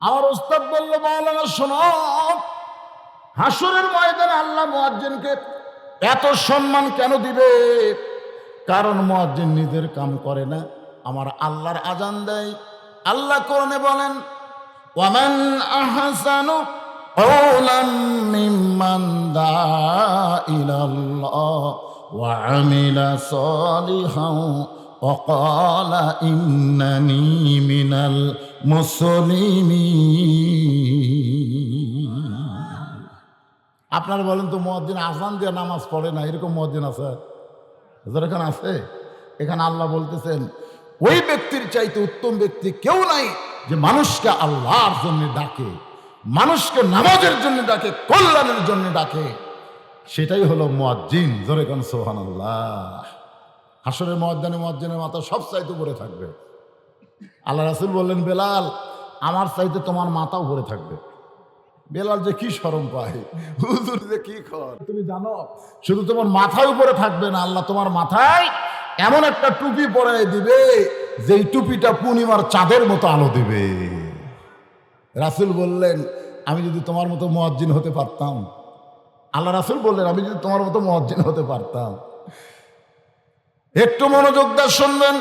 আমার ওস্তাদ বলল, মাওলানা শোনো, হাসরের ময়দানে আল্লাহ মুয়াজ্জিনকে এত সম্মান কেন দিবে? কারণ মুয়াজ্জিন নিজের কাম করে না, আমার আল্লাহর আজান দেয়। আল্লাহ কোরআনে বলেন, ওয়ামান আহসানু কওলাম মিম্মান দাআ ইলাল্লাহ ওয়া আমিলা সালিহান ওয়া ক্বালা ইন্নানী মিনাল মুসলিমিন। আপনারা বলেন তো, মুয়াজ্জিন আযান দিয়ে নামাজ পড়ে না, এরকম মুয়াজ্জিন আছে? এখানে আছে? এখানে আল্লাহ বলতেছেন, ওই ব্যক্তির চাইতে উত্তম ব্যক্তি কেউ নাই যে মানুষকে আল্লাহর জন্য ডাকে, মানুষকে নামাজের জন্য ডাকে, কল্যাণের জন্য ডাকে। সেটাই হলো মুয়াজ্জিন। জোরে কোন সুবহানাল্লাহ। হাসরের ময়দানে মুয়াজ্জিনের মাথা সব চাইতে উপরে থাকবে। আল্লাহ রাসূল বললেন, বেলাল, আমার চাইতে তোমার মাথা উপরে থাকবে। বেলাল যে কি শরম পায়, হুজুর যে কি কর, তুমি জানো? শুধু তোমার মাথায় উপরে থাকবে না, আল্লাহ তোমার মাথায় এমন একটা টুপি পরাই দিবে, যেই টুপিটা পূর্ণিমার চাঁদের মতো আলো দিবে। রাসূল বললেন, আমি যদি তোমার মতো মুয়াজ্জিন হতে পারতাম, আল্লাহ রাসূল বললেন, আমি যদি তোমার মতো মুয়াজ্জিন হতে পারতাম। একটু মনোযোগ দিয়ে শুনবেন।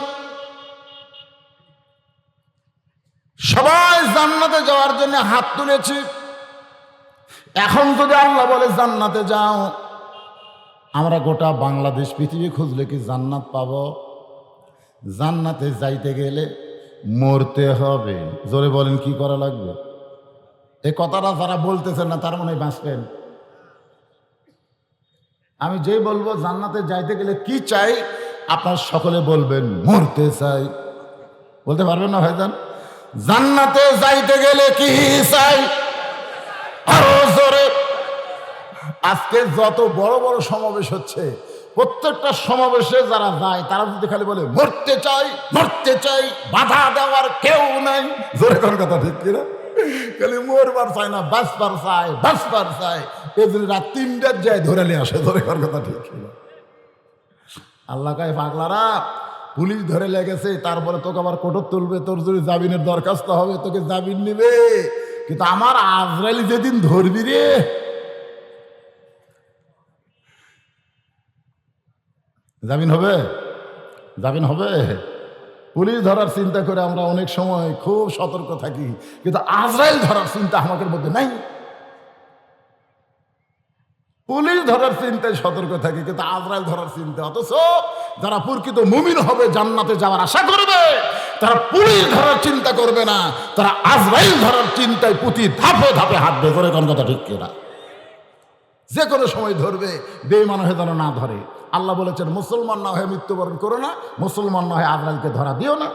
সবাই জান্নাতে যাওয়ার জন্য হাত তুলেছি। এখন যদি আল্লাহ বলে জান্নাতে যাও, আমরা গোটা বাংলাদেশ পৃথিবী খুঁজলে কি জান্নাত পাব? জান্নাতে যাইতে গেলে মরতে হবে। জোরে বলেন, কি করা লাগবে? এই কথাটা যারা বলতেছেন না, তার মনে বাঁচবেন। আমি যেই বলবো জান্নাতে যাইতে গেলে কি চাই, আপনার সকলে বলবেন মরতে চাই। বলতে পারবেন না ভাইজান? জান্নাতে যাইতে গেলে কি চাই? আরো জোরে। আজকে যত বড় বড় সমাবেশ হচ্ছে, প্রত্যেকটা সমাবেশে যারা যায় তারা যদি খালি বলে মরতে চাই, মরতে চাই, বাধা দেওয়ার কেউ নাই। জোরে কোন কথা ঠিক কিনা? খালি মরবার চায় না, বাঁচবার চায়, বাঁচবার চায়। এই জন্য রাত 3টার যায় ধরে নিয়ে আসে। জোরে কোন কথা ঠিক কিনা? আল্লাহ কয়, পাগলারা, পুলিশ ধরে লেগেছে, তারপরে তোকে আবার কোর্টে তুলবে, তোর যদি জামিনের দরখাস্ত হবে তোকে জামিন নিবে। কিন্তু আমার আজরাইল যেদিন ধরবি রে, জামিন হবে? জামিন হবে? পুলিশ ধরার চিন্তা করে আমরা অনেক সময় খুব সতর্ক থাকি, কিন্তু আজরাইল ধরার চিন্তা আমাদের মধ্যে নাই। পুলিশ ধরার চিন্তায় সতর্ক থাকি, কিন্তু আজরাইল ধরার চিন্তা। অথচ যারা প্রকৃত মুমিন হবে, জান্নাতে যাওয়ার আশা করবে, তারা পুলিশ ধরার চিন্তা করবে না, তারা আজরাইল ধরার চিন্তায় প্রতি ধাপে ধাপে হাঁটবে। করে কোন কথা ঠিক কিনা? যে কোনো সময় ধরবে, বেঈমান হয়ে যেন না ধরে। আল্লাহ বলেছেন, মুসলমান না হয়ে মৃত্যুবরণ করো না, মুসলমান না হয়ে আজরাইলকে ধরা দিও না।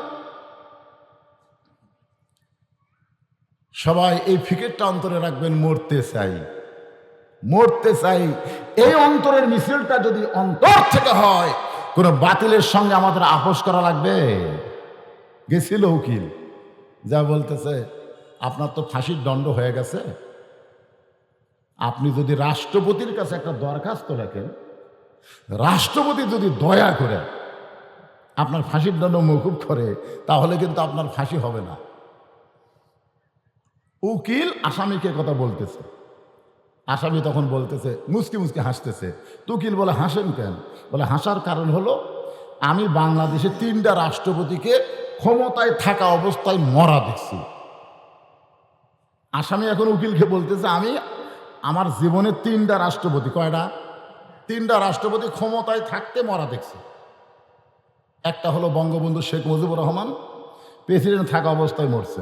সবাই এই ফিকিরটা অন্তরে রাখবেন, মরতে চাই, মরতে চাই। এই অন্তরের মিছিলটা যদি অন্তর থেকে হয়, কোন বাতিলের সঙ্গে আমাদের আপোষ করা লাগবে? গেছিল উকিল, যা বলতেছে, আপনার তো ফাঁসির দণ্ড হয়ে গেছে, আপনি যদি রাষ্ট্রপতির কাছে একটা দরখাস্ত লেখেন, রাষ্ট্রপতি যদি দয়া করে আপনার ফাঁসির দণ্ড মওকুফ করে, তাহলে কিন্তু আপনার ফাঁসি হবে না। উকিল আসামিকে কথা বলতেছে, আসামি তখন বলতেছে, মুসকি মুসকি হাসতেছে। উকিল বলে, হাসেন কেন? বলে, হাসার কারণ হলো আমি বাংলাদেশে 3টা রাষ্ট্রপতিকে ক্ষমতায় থাকা অবস্থায় মরা দেখছি। আসামি এখন উকিলকে বলতেছে, আমি আমার জীবনে 3টা রাষ্ট্রপতি, কয়টা? 3টা রাষ্ট্রপতি ক্ষমতায় থাকতে মরা দেখছি। একটা হলো বঙ্গবন্ধু শেখ মুজিবুর রহমান, প্রেসিডেন্ট থাকা অবস্থায় মরছে।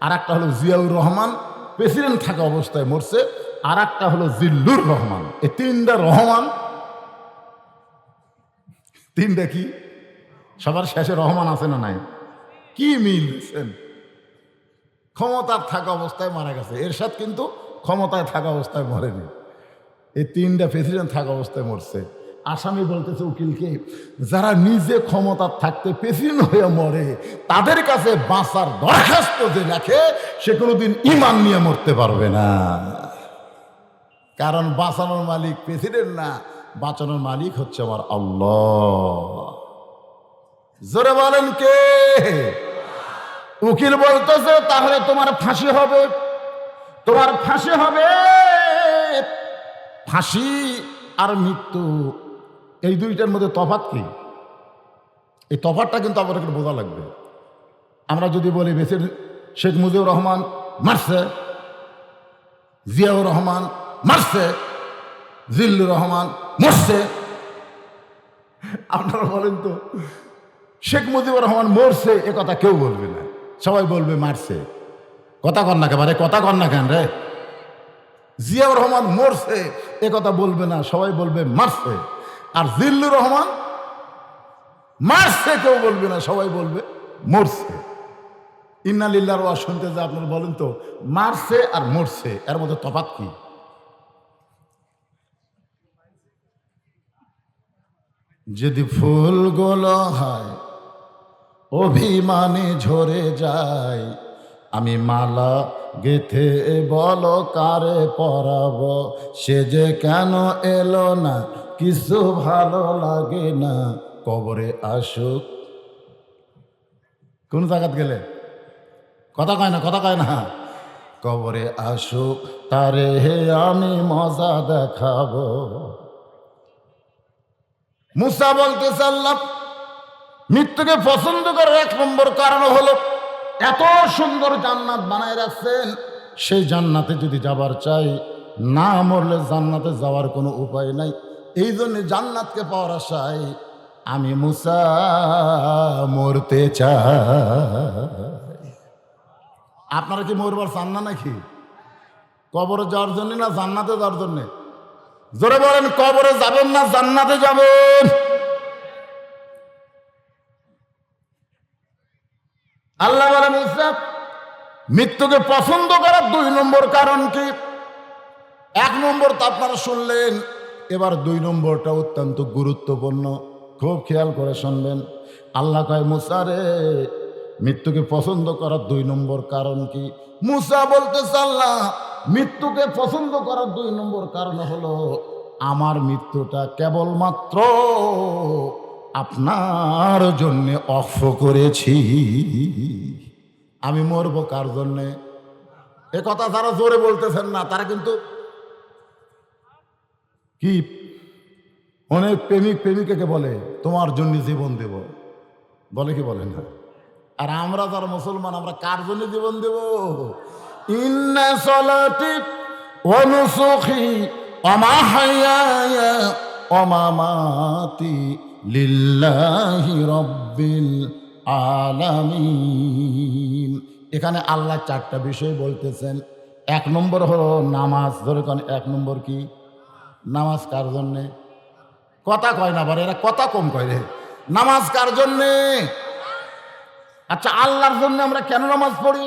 আর একটা হলো জিয়াউর রহমান, প্রেসিডেন্ট থাকা অবস্থায় মরছে। আর একটা হলো জিল্লুর রহমান। এই 3টা রহমান, 3টা কি? সবার শেষে রহমান আছে না নাই? কি মিল দিচ্ছেন? ক্ষমতার থাকা অবস্থায় মারা গেছে। এরশাদ কিন্তু ক্ষমতায় থাকা অবস্থায় মরেনি। এই 3টা প্রেসিডেন্ট থাকা অবস্থায় মরছে। আসামি বলতেছে উকিলকে, যারা নিজে ক্ষমতার থাকতে প্রেসিডেন্ট হয়ে মরে, তাদের কাছে বাঁচার দরখাস্ত যে লেখে, সে কোনোদিন ঈমান নিয়ে মরতে পারবে না। কারণ বাঁচানোর মালিক প্রেসিডেন্ট না, বাঁচানোর মালিক হচ্ছে আমার আল্লাহ। জোরে বলেন কে? উকিল বলতেছে তাহলে তোমার ফাঁসি হবে, তোমার ফাঁসি হবে। ফাঁসি আর মৃত্যু এই দুইটার মধ্যে তফাৎ কি? এই তফাৎটা কিন্তু আমাদের বোঝা লাগবে। আমরা যদি বলি বেশির শেখ মুজিবুর রহমান মারছে, জিয়াউর রহমান মারছে, জিল্লুর রহমান মরছে, আপনারা বলেন তো শেখ মুজিবুর রহমান মরছে এ কথা কেউ বলবে না, সবাই বলবে মারছে। কথা কন না কেবারে, কথা কন না কেন রে? জিয়াউর রহমান মরছে এ কথা বলবে না, সবাই বলবে মারছে। আর জিল্লুর রহমান মারছে কেউ বলবে না, সবাই বলবে মরছে। ইন্না লিল্লাহির ওয়াজ শুনতে যে আপনারা বলেন তো মারছে আর মরছে এর মধ্যে তফাৎ কি? যদি ফুলগুলো হয় অভিমানে ঝরে যায়, আমি মালা গেথে বলো কারে পরাবো, সে যে কেন এলো না কিছু ভালো লাগে না, কবরে আসুক। কোন জায়গাত গেলে? কথা কয় না, কথা কয় না। কবরে আসুক তারে হে আমি মজা দেখাবো। মুসা বলতেছে আল্লাহ মৃত্যুকে পছন্দ করার এক নম্বর কারণ হলো এত সুন্দর জান্নাত বানায় রাখছেন, সেই জান্নাতে যদি যাবার চাই, না মরলে জান্নাতে যাওয়ার কোনো উপায় নাই। এই জন্য জান্নাতকে পাওয়ার আশায় আমি মুসা মরতে চাই। আপনারা কি মরবার চান না নাকি? কবরে যাওয়ার জন্য না জান্নাতে যাওয়ার জন্যে? জোরে বলেন, কবরে যাবেন না জান্নাতে যাবেন? আল্লাহ বলে মুসা মৃত্যুকে পছন্দ করার 2 নম্বর কারণ কি? 1 নম্বর তো আপনারা শুনলেন, এবার 2 নম্বরটা অত্যন্ত গুরুত্বপূর্ণ, খুব খেয়াল করে শুনবেন। আল্লাহ কয় মুসা রে মৃত্যুকে পছন্দ করার 2 নম্বর কারণ কি? মুসা বলতেছে আল্লাহ মৃত্যুকে পছন্দ করার 2 নম্বর কারণ হলো আমার মৃত্যুটা কেবলমাত্র আপনার জন্যে অফ করেছি। আমি মরবো কার জন্যে? এ কথা যারা জোরে বলতেছেন না তারা কিন্তু কি অনেক প্রেমিক প্রেমিকাকে বলে তোমার জন্য জীবন দেব, বলে কি বলে না? আর আমরা যারা মুসলমান আমরা কার জন্য জীবন দেব? ইন্না সলাতি ওয়া নুসুকি ওয়া মাহইয়ায়া ওয়া মামাতি লিল্লাহি রাব্বিল আলামিন। এখানে আল্লাহ 4টা বিষয় বলতেছেন। 1 নম্বর হলো নামাজ। ধরে কোন 1 নম্বর কি? নামাজ কার জন্যে? কথা কয় না, এরা কথা কম কয় রে। নামাজ কার জন্যে? আচ্ছা আল্লাহর জন্য আমরা কেন নামাজ পড়ি?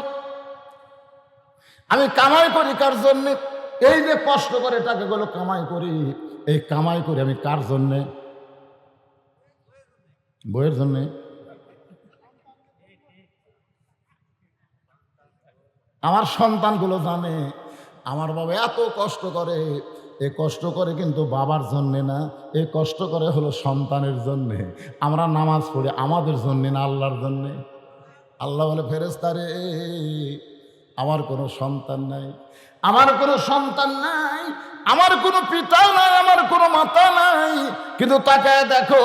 আমি কামাই করি কার জন্যে? এই যে কষ্ট করে টাকাগুলো কামাই করি, এই কামাই করি আমি কার জন্যে? বইয়ের জন্যে? আমার সন্তানগুলো জানে আমার বাবা এত কষ্ট করে, এ কষ্ট করে কিন্তু বাবার জন্যে না, এ কষ্ট করে হলো সন্তানের জন্যে। আমরা নামাজ পড়ি আমাদের জন্যে না, আল্লাহর জন্যে। আল্লাহ বলে ফেরেশতারে আমার কোনো সন্তান নাই, আমার কোনো সন্তান নাই, আমার কোনো পিতা নাই, আমার কোনো মাতা নাই, কিন্তু তাকায় দেখো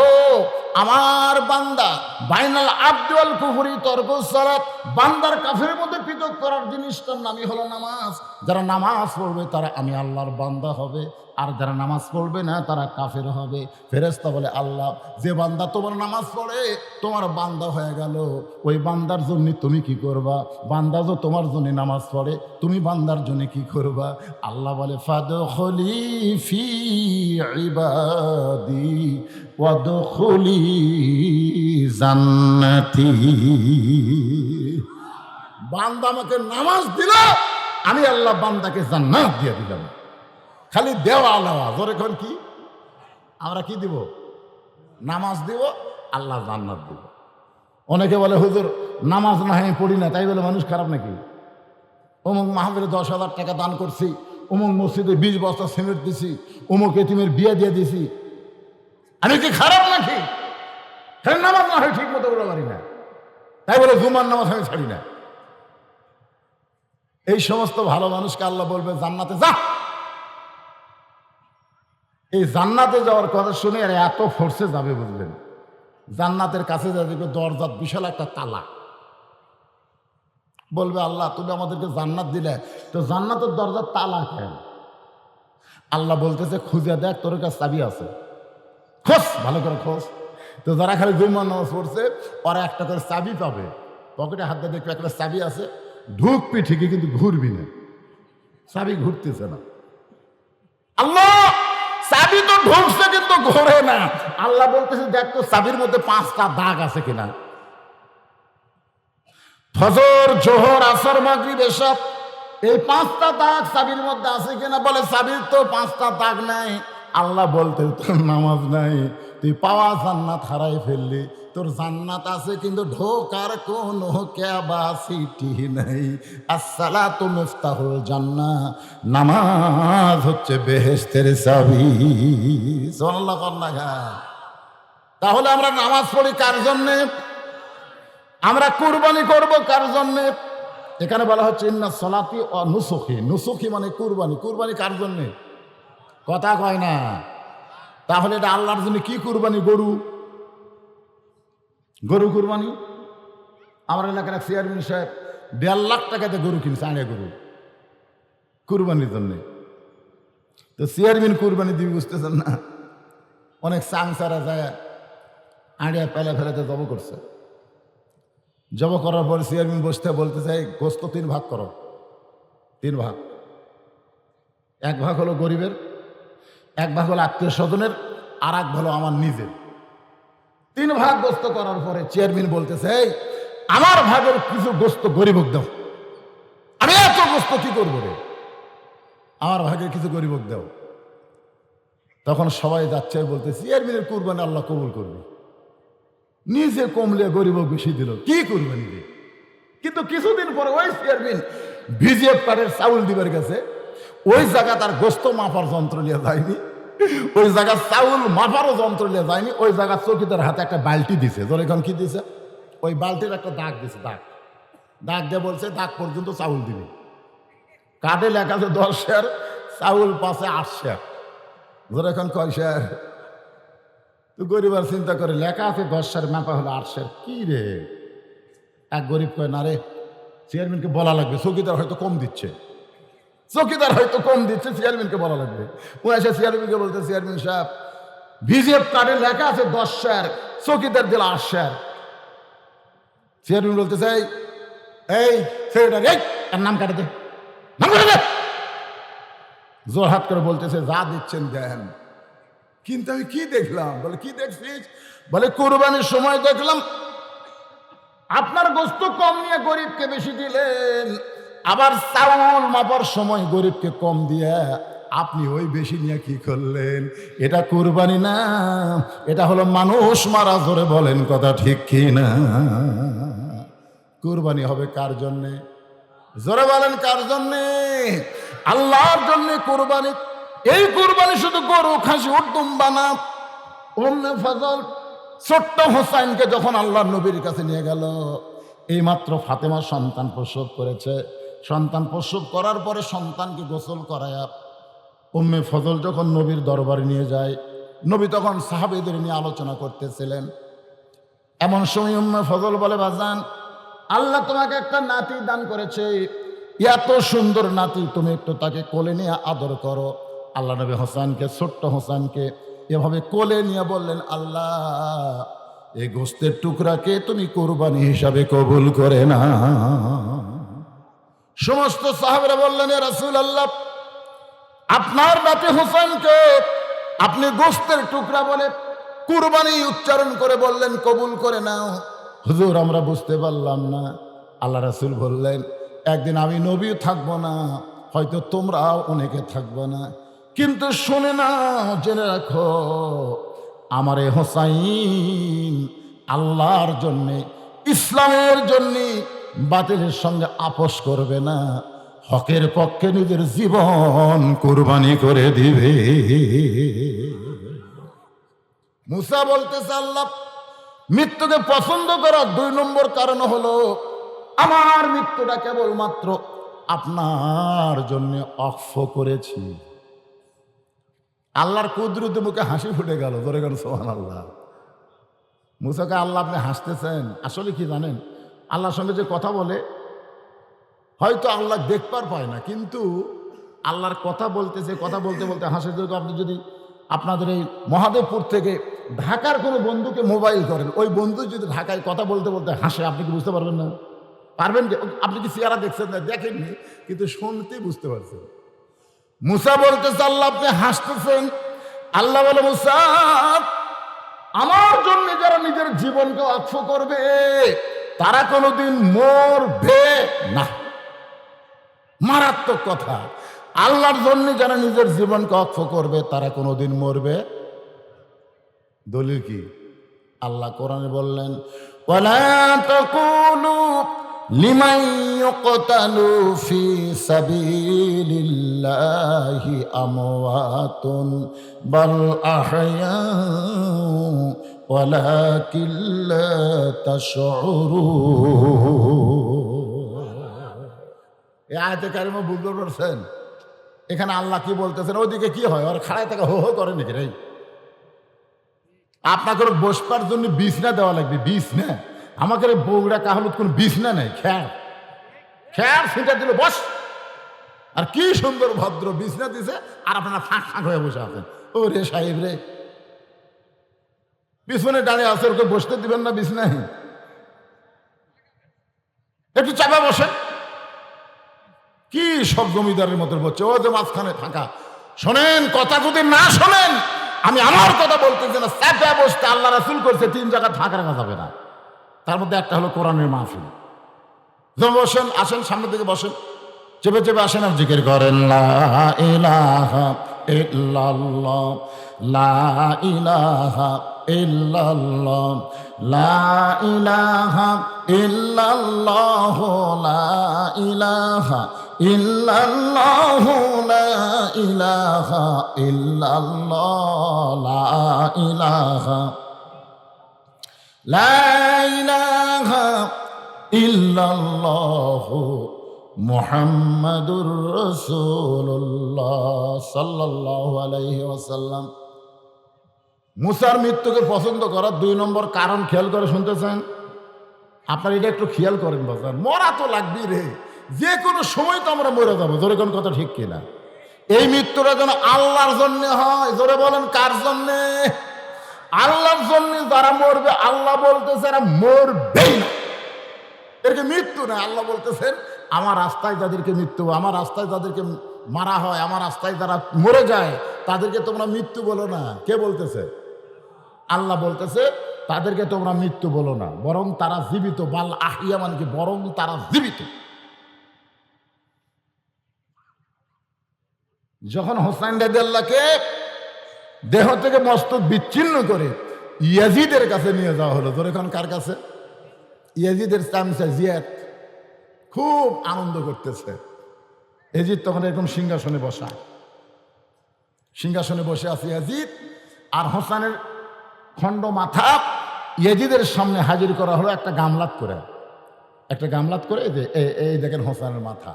আমার বান্দা বাইনাল আবদি ওয়াল কুফরি তরকুস সালাত, বান্দার কাফের মধ্যে পৃথক করার জিনিসটার নামই হলো নামাজ। যারা নামাজ পড়বে তারা আমি আল্লাহর বান্দা হবে, আর যারা নামাজ পড়বে না তারা কাফের হবে। ফেরেশতা বলে আল্লাহ যে বান্দা তোমার নামাজ পড়ে তোমার বান্দা হয়ে গেল, ওই বান্দার জন্য তুমি কি করবা? বান্দা যে তোমার জন্য নামাজ পড়ে তুমি বান্দার জন্য কি করবা? আল্লাহ বলে ফাদখুলি ফি ইবাদি ওয়াদখুলি জান্নাতি। বান্দা আমাকে নামাজ দিল, আমি আল্লাহ বান্দাকে জান্নাত দিয়ে দিলাম। খালি দেওয়া আল্লাহ ধরে এখন কি আমরা কি দিব? নামাজ দিব, আল্লাহ জান্নাত দিব। অনেকে বলে হুজুর নামাজ না আমি পড়ি না, তাই বলে মানুষ খারাপ নাকি? অমুক মাহফিলে 10,000 টাকা দান করছি, অমুক মসজিদে 20 বস্তা সিমেন্ট দিছি, অমুক এতিমের বিয়ে দিয়ে দিছি, আমি কি খারাপ নাকি? নামাজ না হয় ঠিক মতো বলে পারি না, তাই বলে জুমার নামাজ আমি ছাড়ি না। এই সমস্ত ভালো মানুষকে আল্লাহ বলবে জান্নাতে যা। এই জান্নাতে যাওয়ার কথা শুনে আর এত ফোর্সে যাবে বুঝলেন। জান্নাতের কাছে যা দেখবে দরজার বিশাল একটা তালা। বলবে আল্লাহ তুমি আমাদেরকে জান্নাত দিলে, তো জান্নাতের দরজার তালা কেন? আল্লাহ বলতেছে খুঁজে দেখ তোর কাছে চাবি আছে, খোঁজ ভালো করে খোঁজ। তো যারা খালি জুম্মার নামাজ পড়ছে ওরা একটা করে চাবি পাবে, পকেটে হাত দিয়ে দেখবে একটা চাবি আছে, ঢুকবি ঠিকই কিন্তু ঘুরবি না, চাবি ঘুরতেছে না। আল্লাহ চাবি তো ঢুকছে কিন্তু ঘোরে না। আল্লাহ বলতেছে দেখ তো চাবির মধ্যে 5টা দাগ আছে কিনা। ফজর, জোহর, আসর, মাগরিব, এসব এই 5টা দাগ চাবির মধ্যে আছে কিনা। বলে চাবির তো 5টা দাগ নাই। আল্লাহ বলতে তোর নামাজ নাই, তুই পাওয়া জান্নাত হারাই ফেললি। তোর জান্নাত আছে কিন্তু ঢোকার কোনো ক্যাপাসিটি নাই। আসসালাতু মিফতাহুল জান্নাহ, নামাজ হচ্ছে বেহেশতের চাবি। সুবহানাল্লাহ কন্যা। তাহলে আমরা নামাজ পড়ি কার জন্যে? আমরা কুরবানি করব কার জন্যে? এখানে বলা হচ্ছে ইন্না সলাতি ও নুসুখি। নুসুখি মানে কুরবানি। কুরবানি কার জন্যে? কথা কয় না। তাহলে এটা আল্লাহর জন্য কি কুরবানি? গরু, গরু কুরবানি। আমার এলাকার চেয়ারম্যান সাহেব 1.5 লাখ টাকাতে গরু কিনছে, আড়ে গরু কুরবানির জন্যে। তো চেয়ারম্যান কুরবানি দিবি বুঝতেছেন না। অনেক চাংসারা যায় আড়িয়া পেলে ফেলাতে জব করছে। জব করার পর চেয়ারম্যান বসতে বলতে চাই গোস্ত 3 ভাগ করো। 3 ভাগ। 1 ভাগ হলো গরিবের, 1 ভাগ হলো আত্মীয় স্বজনের, আর 1 ভাগ হলো আমার নিজের। 3 ভাগ গোস্ত করার পরে চেয়ারম্যান বলতেছে এই আমার ভাগের কিছু গোস্ত গরিবক দাও। আমি এত গোস্ত কি করবো রে, আমার ভাগের কিছু গরিবক দাও। তখন সবাই যাচ্ছে বলতে চেয়ারম্যানের কুরবানি আল্লাহ কবুল করবে। নিজে কমলে গরিবক বেশি দিল, কি কুরবানি রে। কিন্তু কিছুদিন পরে ওই চেয়ারম্যান বিজিএফ কার্ডের চাউল দিবার গেছে, ওই জায়গা তার গোস্ত মাপার যন্ত্র নিয়ে যায়নি, ওই জায়গা চাউল মাপারও যন্ত্র নিয়ে যায়নি, ওই জায়গা চৌকিদার হাতে একটা বালতি দিছে। ধর এখন কি দিছে, ওই বালতির একটা দাগ দিছে, দাগ দাগ দিয়ে বলছে দাগ পর্যন্ত চাউল দিবি। কার্ডে লেখা আছে 10 শেয়ার, চাউল পাশে 8 শেয়ার। ধর এখন কয় শেয়ার? তো গরিব আর চিন্তা করে লেখা আছে 10 শেয়ার, মাপা হলো 8 শেয়ার। কি রে, এক গরিব কয় না রে চেয়ারম্যানকে বলা লাগবে, চৌকিদার হয়তো কম দিচ্ছে, চৌকিদার হয়তো কম দিচ্ছে, চেয়ারম্যানকে বলা লাগবে। ও এসে চেয়ারম্যানকে বলতে চেয়ারম্যান সাহেব বিজিএফ কার্ডে লেখা আছে 10 শেয়ার, চৌকিদার দিল 8 শেয়ার। চেয়ারম্যান বলতে চাই এই সেক্রেটারি এর নাম কাটে দে, নাম কাটে দে। জোর হাত করে বলতেছে যা দিচ্ছেন দেন। কিন্তু আমি কি দেখলাম? বলে কি দেখছিস? বলে কুরবানির সময় দেখলাম আপনার গোস্ত কম নিয়ে গরিবকে বেশি দিলেন, আবার চাউল মাপার সময় গরিবকে কম দিয়ে আপনি ওই বেশি নিয়ে কি করলেন? এটা কুরবানি না, এটা হলো মানুষ মারা। জোরে বলেন কথা ঠিক কি না? কুরবানি হবে কার জন্যে? জোরে বলেন কার জন্যে? আল্লাহর জন্যে কুরবানি। এই কুরবানি শুধু গরু, খাসি, উট, দুম্বা না। উম্মে ফজল ছোট্ট হোসাইনকে যখন আল্লাহর নবীর কাছে নিয়ে গেল, এই মাত্র ফাতেমা সন্তান প্রসব করেছে। সন্তান প্রসব করার পরে সন্তানকে গোসল করায়া উম্মে ফজল যখন নবীর দরবারে নিয়ে যায়, নবী তখন সাহাবীদের নিয়ে আলোচনা করতেছিলেন। এমন সময় উম্মে ফজল বলে বাজান আল্লাহ তোমাকে একটা নাতি দান করেছে, এত সুন্দর নাতি, তুমি একটু তাকে কোলে নিয়ে আদর করো। আল্লাহ নবী হোসেনকে, ছোট্ট হোসেনকে এভাবে কোলে নিয়ে বললেন আল্লাহ এই গোস্তের টুকরাকে তুমি কুরবানি হিসাবে কবুল করে না। সমস্ত সাহাবীরা বললেন ইয়া রাসূলুল্লাহ আপনার নাতি হোসেনকে আপনি গোস্তের টুকরা বলে কুরবানি উচ্চারণ করে বললেন কবুল করে নাও। হুজুর আমরা বুঝতে পারলাম না। আল্লাহ রাসূল বললেন একদিন আমি নবী থাকবো না, হয়তো তোমরাও অনেকে থাকবো না, কিন্তু শুনে না জেনে রাখো আমার এই হোসাইন আল্লাহর জন্যে, ইসলামের জন্যে বাতিলের সঙ্গে আপোষ করবে না, হকের পক্ষে নিজের জীবন কুরবানি করে দিবে। মুসা বলতেছে আল্লাহ মৃত্যুকে পছন্দ করার 2 নম্বর কারণ হলো আমার মৃত্যুটা কেবলমাত্র আপনার জন্য অক্ষ করেছি। আল্লাহর কুদরতে মুখে হাসি ফুটে গেল, ধরে গেল সুবহানাল্লাহ। মুসাকে আল্লাহ আপনি হাসতেছেন, আসলে কি জানেন, আল্লাহর সঙ্গে যে কথা বলে হয়তো আল্লাহ দেখবার পায় না, কিন্তু আল্লাহর কথা বলতেছে, কথা বলতে বলতে হাসে। আপনি যদি আপনাদের এই মহাদেবপুর থেকে ঢাকার কোনো বন্ধুকে মোবাইল করেন, ওই বন্ধু যদি ঢাকায় কথা বলতে বলতে হাসে, আপনি কি বুঝতে পারবেন না? পারবেন কি? আপনি কি চেহারা দেখছেন না? দেখেননি, কিন্তু শুনতেই বুঝতে পারছেন। মুসা বলতেছে আল্লাহ আপনি হাসতেছেন। আল্লাহ বলে মুসা, আমার জন্য যারা নিজের জীবনকে অক্ষ করবে তারা কোনোদিন মরবে না। মারাত্মক কথা। আল্লাহর জন্য যারা নিজের জীবনকে অক্ষ করবে তারা কোনোদিন মরবে। দলিল কি? আল্লাহ কোরআনে বললেন, ওয়ালা তাকুলু লিমান ইউকতালু ফি সাবিলিল্লাহি আমওয়াতুন বাল আহয়াউ ওয়ালাকিন লা তাশউরুন। এই আয়াতে কারিমা বুঝতে পারছেন? এখানে আল্লাহ কি বলতেছেন? ওইদিকে কি হয়, ওর খাড়ায় থেকে হো হো করে নাকি রে? আপনাকে বসবার জন্য বিছনা দেওয়া লাগবে, বিছনা। আমাকে বগুড়া কাহলুত কোন বিছনা নেই, খ্যার খ্যার সেটা দিল বস। আর কি সুন্দর ভদ্র বিছনা দিছে, আর আপনারা ফাঁক ফাঁক হয়ে বসে আছেন। ও রে সাহেব রে, পিছনে দাঁড়িয়ে আছে, ওকে বসতে দিবেন না বিছনায়? একটু চাপা বসেন। কি সব জমিদারের মতো বলছে, ও যে মাঝখানে ফাঁকা। শোনেন, কথা যদি না শোনেন, আমি আমার কথা বলতেছি না, চাপা বসতে আল্লাহ রাসূল করছে 3 জায়গা ফাঁকা রাখা যাবে না। তার মধ্যে একটা হলো কোরআনের মাহফিল। যেমন বসেন, আসেন সামনের দিকে বসেন, চেপে চেপে আসেন আর জিকির করেন, লা ইলাহা ইল্লাল্লাহ, লা ইলাহা ইল্লাল্লাহ, লা ইলাহা ইল্লাল্লাহ, লা ইলাহা ইল্লাল্লাহ, লা ইলাহা ইল্লাল্লাহ, লা ইলাহা, লা ইলাহা ইল্লাল্লাহ মুহাম্মাদুর রাসূলুল্লাহ সাল্লাল্লাহু আলাইহি ওয়াসাল্লাম। মুসার মৃত্যুকে পছন্দ করার 2 নম্বর কারণ খেয়াল করে শুনতেছেন? আপনার এটা একটু খেয়াল করেন বাজার, মরা তো লাগবেই রে, যে কোনো সময় তো আমরা মরে যাবো। জোরে কোন কথা ঠিক কিনা? এই মৃত্যুটা যেন আল্লাহর জন্য হয়। জোরে বলেন, কার জন্যে? আল্লাহর জন্য। যারা মরবে আল্লাহ বলতেছে এরা মরবেই না, এরকে মৃত্যু না। আল্লাহ বলতেছেন আমার রাস্তায় যাদেরকে মৃত্যু, আমার রাস্তায় যাদেরকে মারা হয়, আমার রাস্তায় যারা মরে যায় তাদেরকে তোমরা মৃত্যু বলো না। কে বলতেছে? আল্লাহ বলতেছে তাদেরকে তোমরা মৃত্যু বলো না, বরং তারা জীবিত। বাল আহিয়া মানে কি? বরং তারা জীবিত। যখন হোসাইন রাদিয়াল্লাহকে দেহ থেকে মস্তক বিচ্ছিন্ন করে ইয়াজিদের কাছে নিয়ে যাওয়া হলো, ধরে এখন কার কাছে? ইয়াজিদের চামচা জিয়াদ খুব আনন্দ করতেছে। ইয়াজিদ তখন এরকম সিংহাসনে বসা, সিংহাসনে বসে আছে ইয়াজিদ, আর হোসেনের খণ্ড মাথা ইয়াজিদের সামনে হাজির করা হলো একটা গামলাত করে। একটা গামলাত করে এই দেখেন হোসেনের মাথা,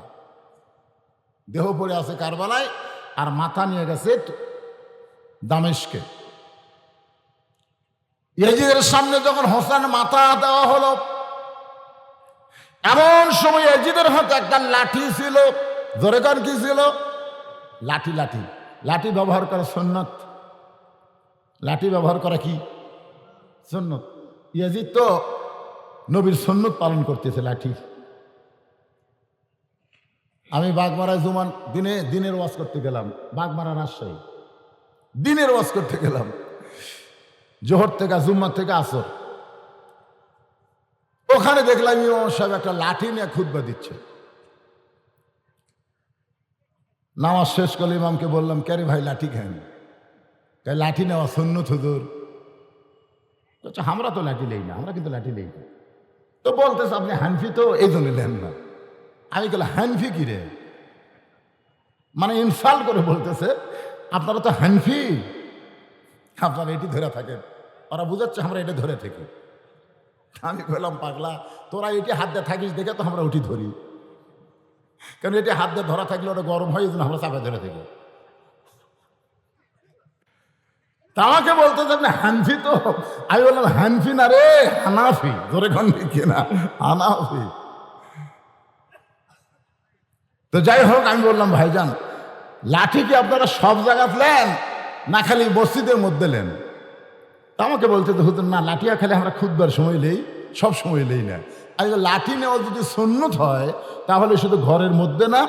দেহ পড়ে আছে কারবালায়, আর মাথা নিয়ে গেছে দামেস্কে। ইয়াজিদের সামনে যখন হোসেন মাথা দেওয়া হলো, এমন সময় ইয়াজিদের হাতে একটা লাঠি ছিল। ধরে কার কি ছিল? লাঠি। লাঠি লাঠি ব্যবহার করা সুন্নত। লাঠি ব্যবহার করা কি সুন্নত? ইয়াজিদ তো নবীর সুন্নত পালন করতেছে লাঠি। আমি বাগমারায় জুমান দিনের ওয়াজ করতে গেলাম, বাগমারা রাজশাহী, দিনের ওয়াজ করতে গেলাম, জোহর থেকে জুম্মা থেকে আসর। ওখানে দেখলাম ইমাম সাহেব একটা লাঠি নিয়ে খুতবা দিচ্ছে। নামাজ শেষ করলে ইমামকে বললাম, ক্যারে ভাই লাঠি খান? লাঠি নেওয়া সুন্নত হুজুর। আচ্ছা, আমরা তো লাঠি নেই না, আমরা কিন্তু লাঠি নেই না। তো বলতেছে আপনি হানফি, তো এই জন্য নেন না। আমি বললাম হানফি কি রে? মানে ইনসাল্ট করে বলতেছে আপনারা তো হানফি, আপনারা এটি ধরে থাকেন। ওরা বুঝাচ্ছে আমরা এটা ধরে থাকি। আমি বললাম পাগলা, তোরা এটি হাত দিয়ে থাকিস দেখে তো আমরা উঠি ধরি। কারণ এটি হাত দিয়ে ধরা থাকলে ওটা গরম হয়, এই জন্য আমরা চাপে ধরে থাকি। তা আমাকে বলতে না হানফি, তো আমি বললাম হানফি না রে, হানাফি। ধরে খান কিনা, হানাফি। তো যাই হোক, আমি বললাম ভাইজান লাঠি কি আপনারা সব জায়গা নেন না খালি মসজিদের মধ্যে নেন? তা আমাকে বলতে তো হুজুর না, লাঠিয়া খালি আমরা খুদবার সময় নেই, সব সময় নেই না। আর লাঠি নেওয়া যদি সুন্নত হয় তাহলে শুধু ঘরের মধ্যে না,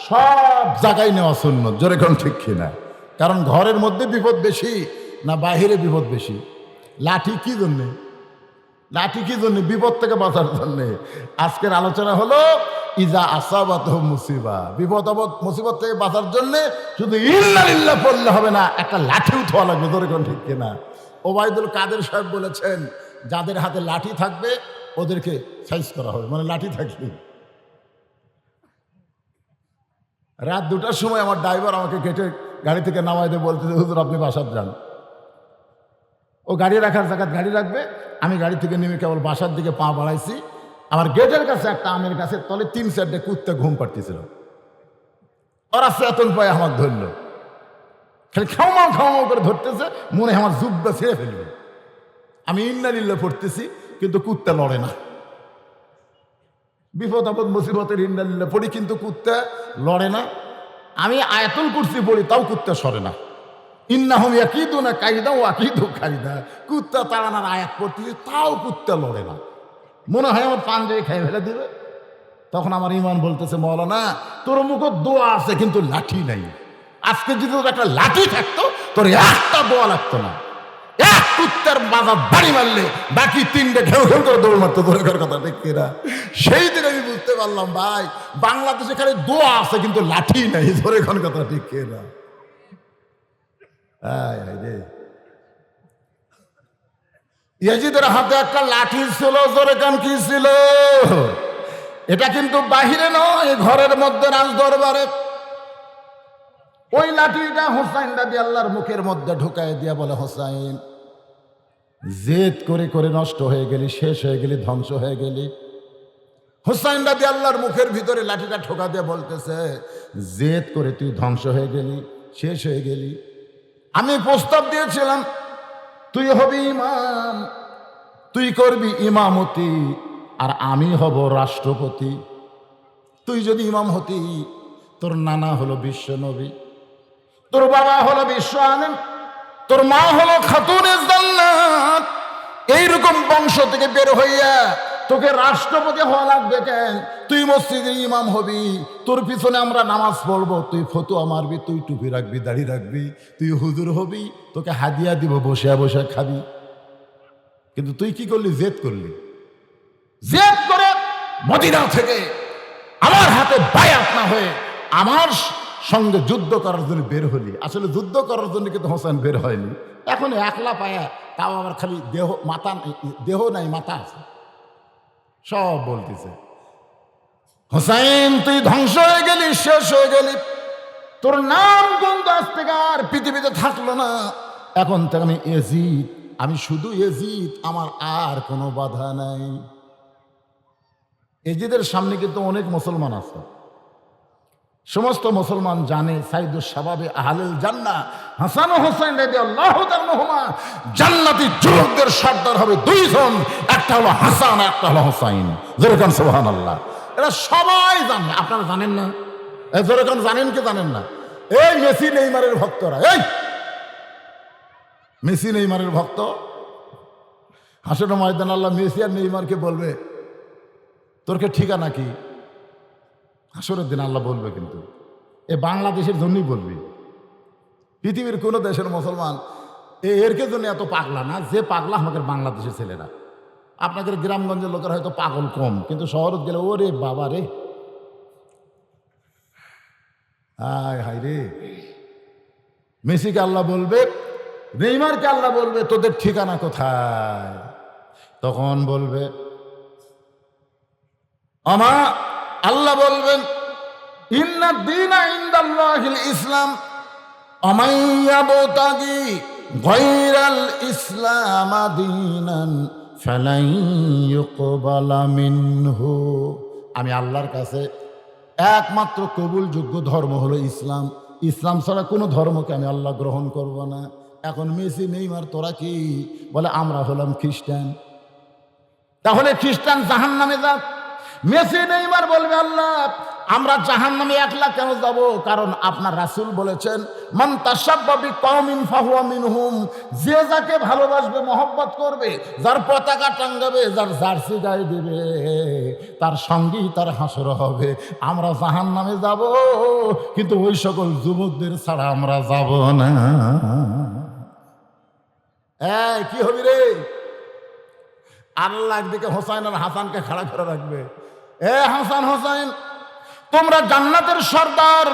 সব জায়গায় নেওয়া সুন্নত। জোরে কোন ঠিক কিনা? কারণ ঘরের মধ্যে বিপদ বেশি না বাহিরে বিপদ বেশি? লাঠি কি জন্যে? লাঠি কি জন্যে? বিপদ থেকে বাঁচার জন্যে। আজকের আলোচনা হলো ইজা আসাবাত মুসিবা, বিপদ আপদ মুসিবত থেকে বাঁচার জন্যে শুধু ইন্নালিল্লাহ পড়লে হবে না, একটা লাঠিও থোয়া লাগবে। ধরে কোন ঠিক কিনা? ওবায়দুল কাদের সাহেব বলেছেন যাদের হাতে লাঠি থাকবে ওদেরকে সাইজ করা হবে, মানে লাঠি থাকবে। রাত 2টার সময় আমার ড্রাইভার আমাকে গেটে গাড়ি থেকে নামাই দিয়ে বলতে, হুজুর আপনি বাসার যান। ও গাড়ি রাখার জায়গায় গাড়ি রাখবে, আমি গাড়ি থেকে নেমে কেবল বাসার দিকে পা বাড়াইছি, আমার গেটের কাছে একটা আমের গাছের তলে 3-4টে কুত্তে ঘুম পাড়তেছিল। ওরা চেতন পায়ে আমাকে ধরলো, খালি খাওয়াও খাওয়াও করে ধরতেছে, মনে হয় আমার জুব্বা ছেড়ে ফেলবে। আমি ইন্নালিল্লাহ পড়তেছি কিন্তু কুত্তা লড়ে না। বিপদ আপদ মুসিবতের ইন্নালিল্লাহ পড়ি কিন্তু কুত্তা লড়ে না। আমি আয়াতুল কুরসি পড়ি তাও কুত্তা সরে না। ইন্নাহুম ইয়াকিদুনা কাইদা ওয়া আকিদু কাইদা, কুত্তা তাড়ানোর আয়াত পড়তেছি তাও কুত্তা লড়ে না। মনে হয় আমার পাঞ্জাবি খেয়ে ফেলে দিবে। তখন আমার ইমান বলতেছে, মৌলানা তোর মুখে দোয়া আছে কিন্তু লাঠি নাই। আজকে যদি তোর একটা লাঠি থাকতো তোর একটা দোয়া লাগতো না। এক কুত্তার বাজার বাড়ি মারলে বাকি 3টে ঘেউ ঘেউ করে দৌড় মারতো। দৌড়ের কথা ঠিক কিনা? সেই দিন আমি বুঝতে পারলাম ভাই বাংলাদেশে খালি দোয়া আছে কিন্তু লাঠি নাই। ধরে কোন কথা ঠিক কিনা? ইয়াজিদের হাতে একটা লাঠি ছিল। জোরে কান কি ছিল? এটা কিন্তু বাহিরে নয়, ঘরের মধ্যে রাজ দরবারে। ওই লাঠিটা হোসাইন রাদিয়াল্লাহর মুখের মধ্যে ঢুকাই দিয়া বলে, হোসাইন জেদ করে করে নষ্ট হয়ে গেলি, শেষ হয়ে গেলি, ধ্বংস হয়ে গেলি। হোসাইন রাদিয়াল্লাহর মুখের ভিতরে লাঠিটা ঠোকা দিয়ে বলতেছে, জেদ করে তুই ধ্বংস হয়ে গেলি, শেষ হয়ে গেলি। আমি প্রস্তাব দিয়েছিলাম তুই হবি ইমাম, তুই করবি ইমামতি, আর আমি হব রাষ্ট্রপতি। তুই যদি ইমাম হতি, তোর নানা হলো বিশ্ব নবী, তোর বাবা হলো বিশ্ব আলেম, তোর মা হলো খাতুনে জান্নাত। এইরকম বংশ থেকে বের হইয়া তোকে রাষ্ট্রপতি হওয়া লাগবে কেন? তুই মসজিদের ইমাম হবি, তোর পিছনে আমরা নামাজ পড়বো, তুই ফতুয়া মারবি, তুই টুপি রাখবি, দাড়ি রাখবি, তুই হুজুর হবি, তোকে হাদিয়া দিব, বসে বসে খাবি। কিন্তু তুই কি করলি? জেদ করলি। জেদ করে মদিনা থেকে আমার হাতে বায়াত না হয়ে আমার সঙ্গে যুদ্ধ করার জন্য বের হলি। আসলে যুদ্ধ করার জন্য কিন্তু হোসেন বের হয়নি, এখন একলা পায়া, তাও আবার খালি দেহ, মাথা, দেহ নাই মাথা আছে, সব বলতেছে। হোসাইন তুই ধ্বংস হয়ে গেলি, শেষ হয়ে গেলি, তোর নাম গন্ধ আজ থেকে আর পৃথিবীতে থাকলো না। এখন থেকে আমি এজিদ, আমি শুধু এজিদ, আমার আর কোনো বাধা নাই। এজিদের সামনে কিন্তু অনেক মুসলমান আছে। সমস্ত মুসলমান জানে সাইদুস শাবাবে আহলুল জান্নাহ হাসান ও হোসেন রাদিয়াল্লাহু তাআলা জান্নাতি যুবকদের সর্দার হবে 2 জন, একটা হলো হাসান, একটা হলো হোসাইন। যেরকম সুবহানাল্লাহ, এরা সবাই জানে। আপনারা জানেন না? যেরকম জানেন কি জানেন না? এই মেসি নেইমারের ভক্তরা, এই মেসি নেইমারের ভক্ত, হাসের ময়দান আল্লাহ মেসি আর নেইমারকে বলবে তোরকে ঠিকানা কি? হাসরের দিন আল্লাহ বলবে, কিন্তু এ বাংলাদেশের জন্যই বলবি। পৃথিবীর কোনো দেশের মুসলমান এরকে জন্য এত পাগলা না, যে পাগলা আমাদের বাংলাদেশের ছেলেরা। আপনাদের গ্রামগঞ্জের লোকের হয়তো পাগল কম, কিন্তু শহরে গেলে ওরে বাবা রে, হায় হায় রে। মেসিকে আল্লাহ বলবে, নেইমারকে আল্লাহ বলবে তোদের ঠিকানা কোথায়? তখন বলবে আল্লাহ বলবেন ইন্না দীনা ইনদাল্লাহিল ইসলাম ওমান ইয়াবতাগি গায়রাল ইসলাম দীনান ফালান ইউকবালা মিনহু। আমি আল্লাহর কাছে একমাত্র কবুলযোগ্য ধর্ম হলো ইসলাম। ইসলাম ছাড়া কোনো ধর্মকে আমি আল্লাহ গ্রহণ করব না। এখন মেসি নেইমার তোরা কি বলে? আমরা হলাম খ্রিস্টান। তাহলে খ্রিস্টান জাহান্নামে যাক, মেসি নেইমার বলবে আল্লাহ আমরা জাহান্নামে একলা কেন যাব? কারণ আপনার রাসূল বলেছেন মান তাশাব্বা বিকওমিন ফাহুয়া মিনহুম, যে যাকে ভালোবাসবে মহব্বত করবে, যার পতাকা টাঙ্গাবে, যার জার্সি গায়ে দেবে, তার সঙ্গেই তার হাসর হবে। আমরা জাহান্নামে যাব, কিন্তু ওই সকল যুবকদের ছাড়া আমরা যাব না। কি হবি রে? আল্লাহ একদিকে হোসাইন আর হাসানকে খাড়া করে রাখবে। হাসান হোসাইন, তোমরা জান্নাতের সর্দার,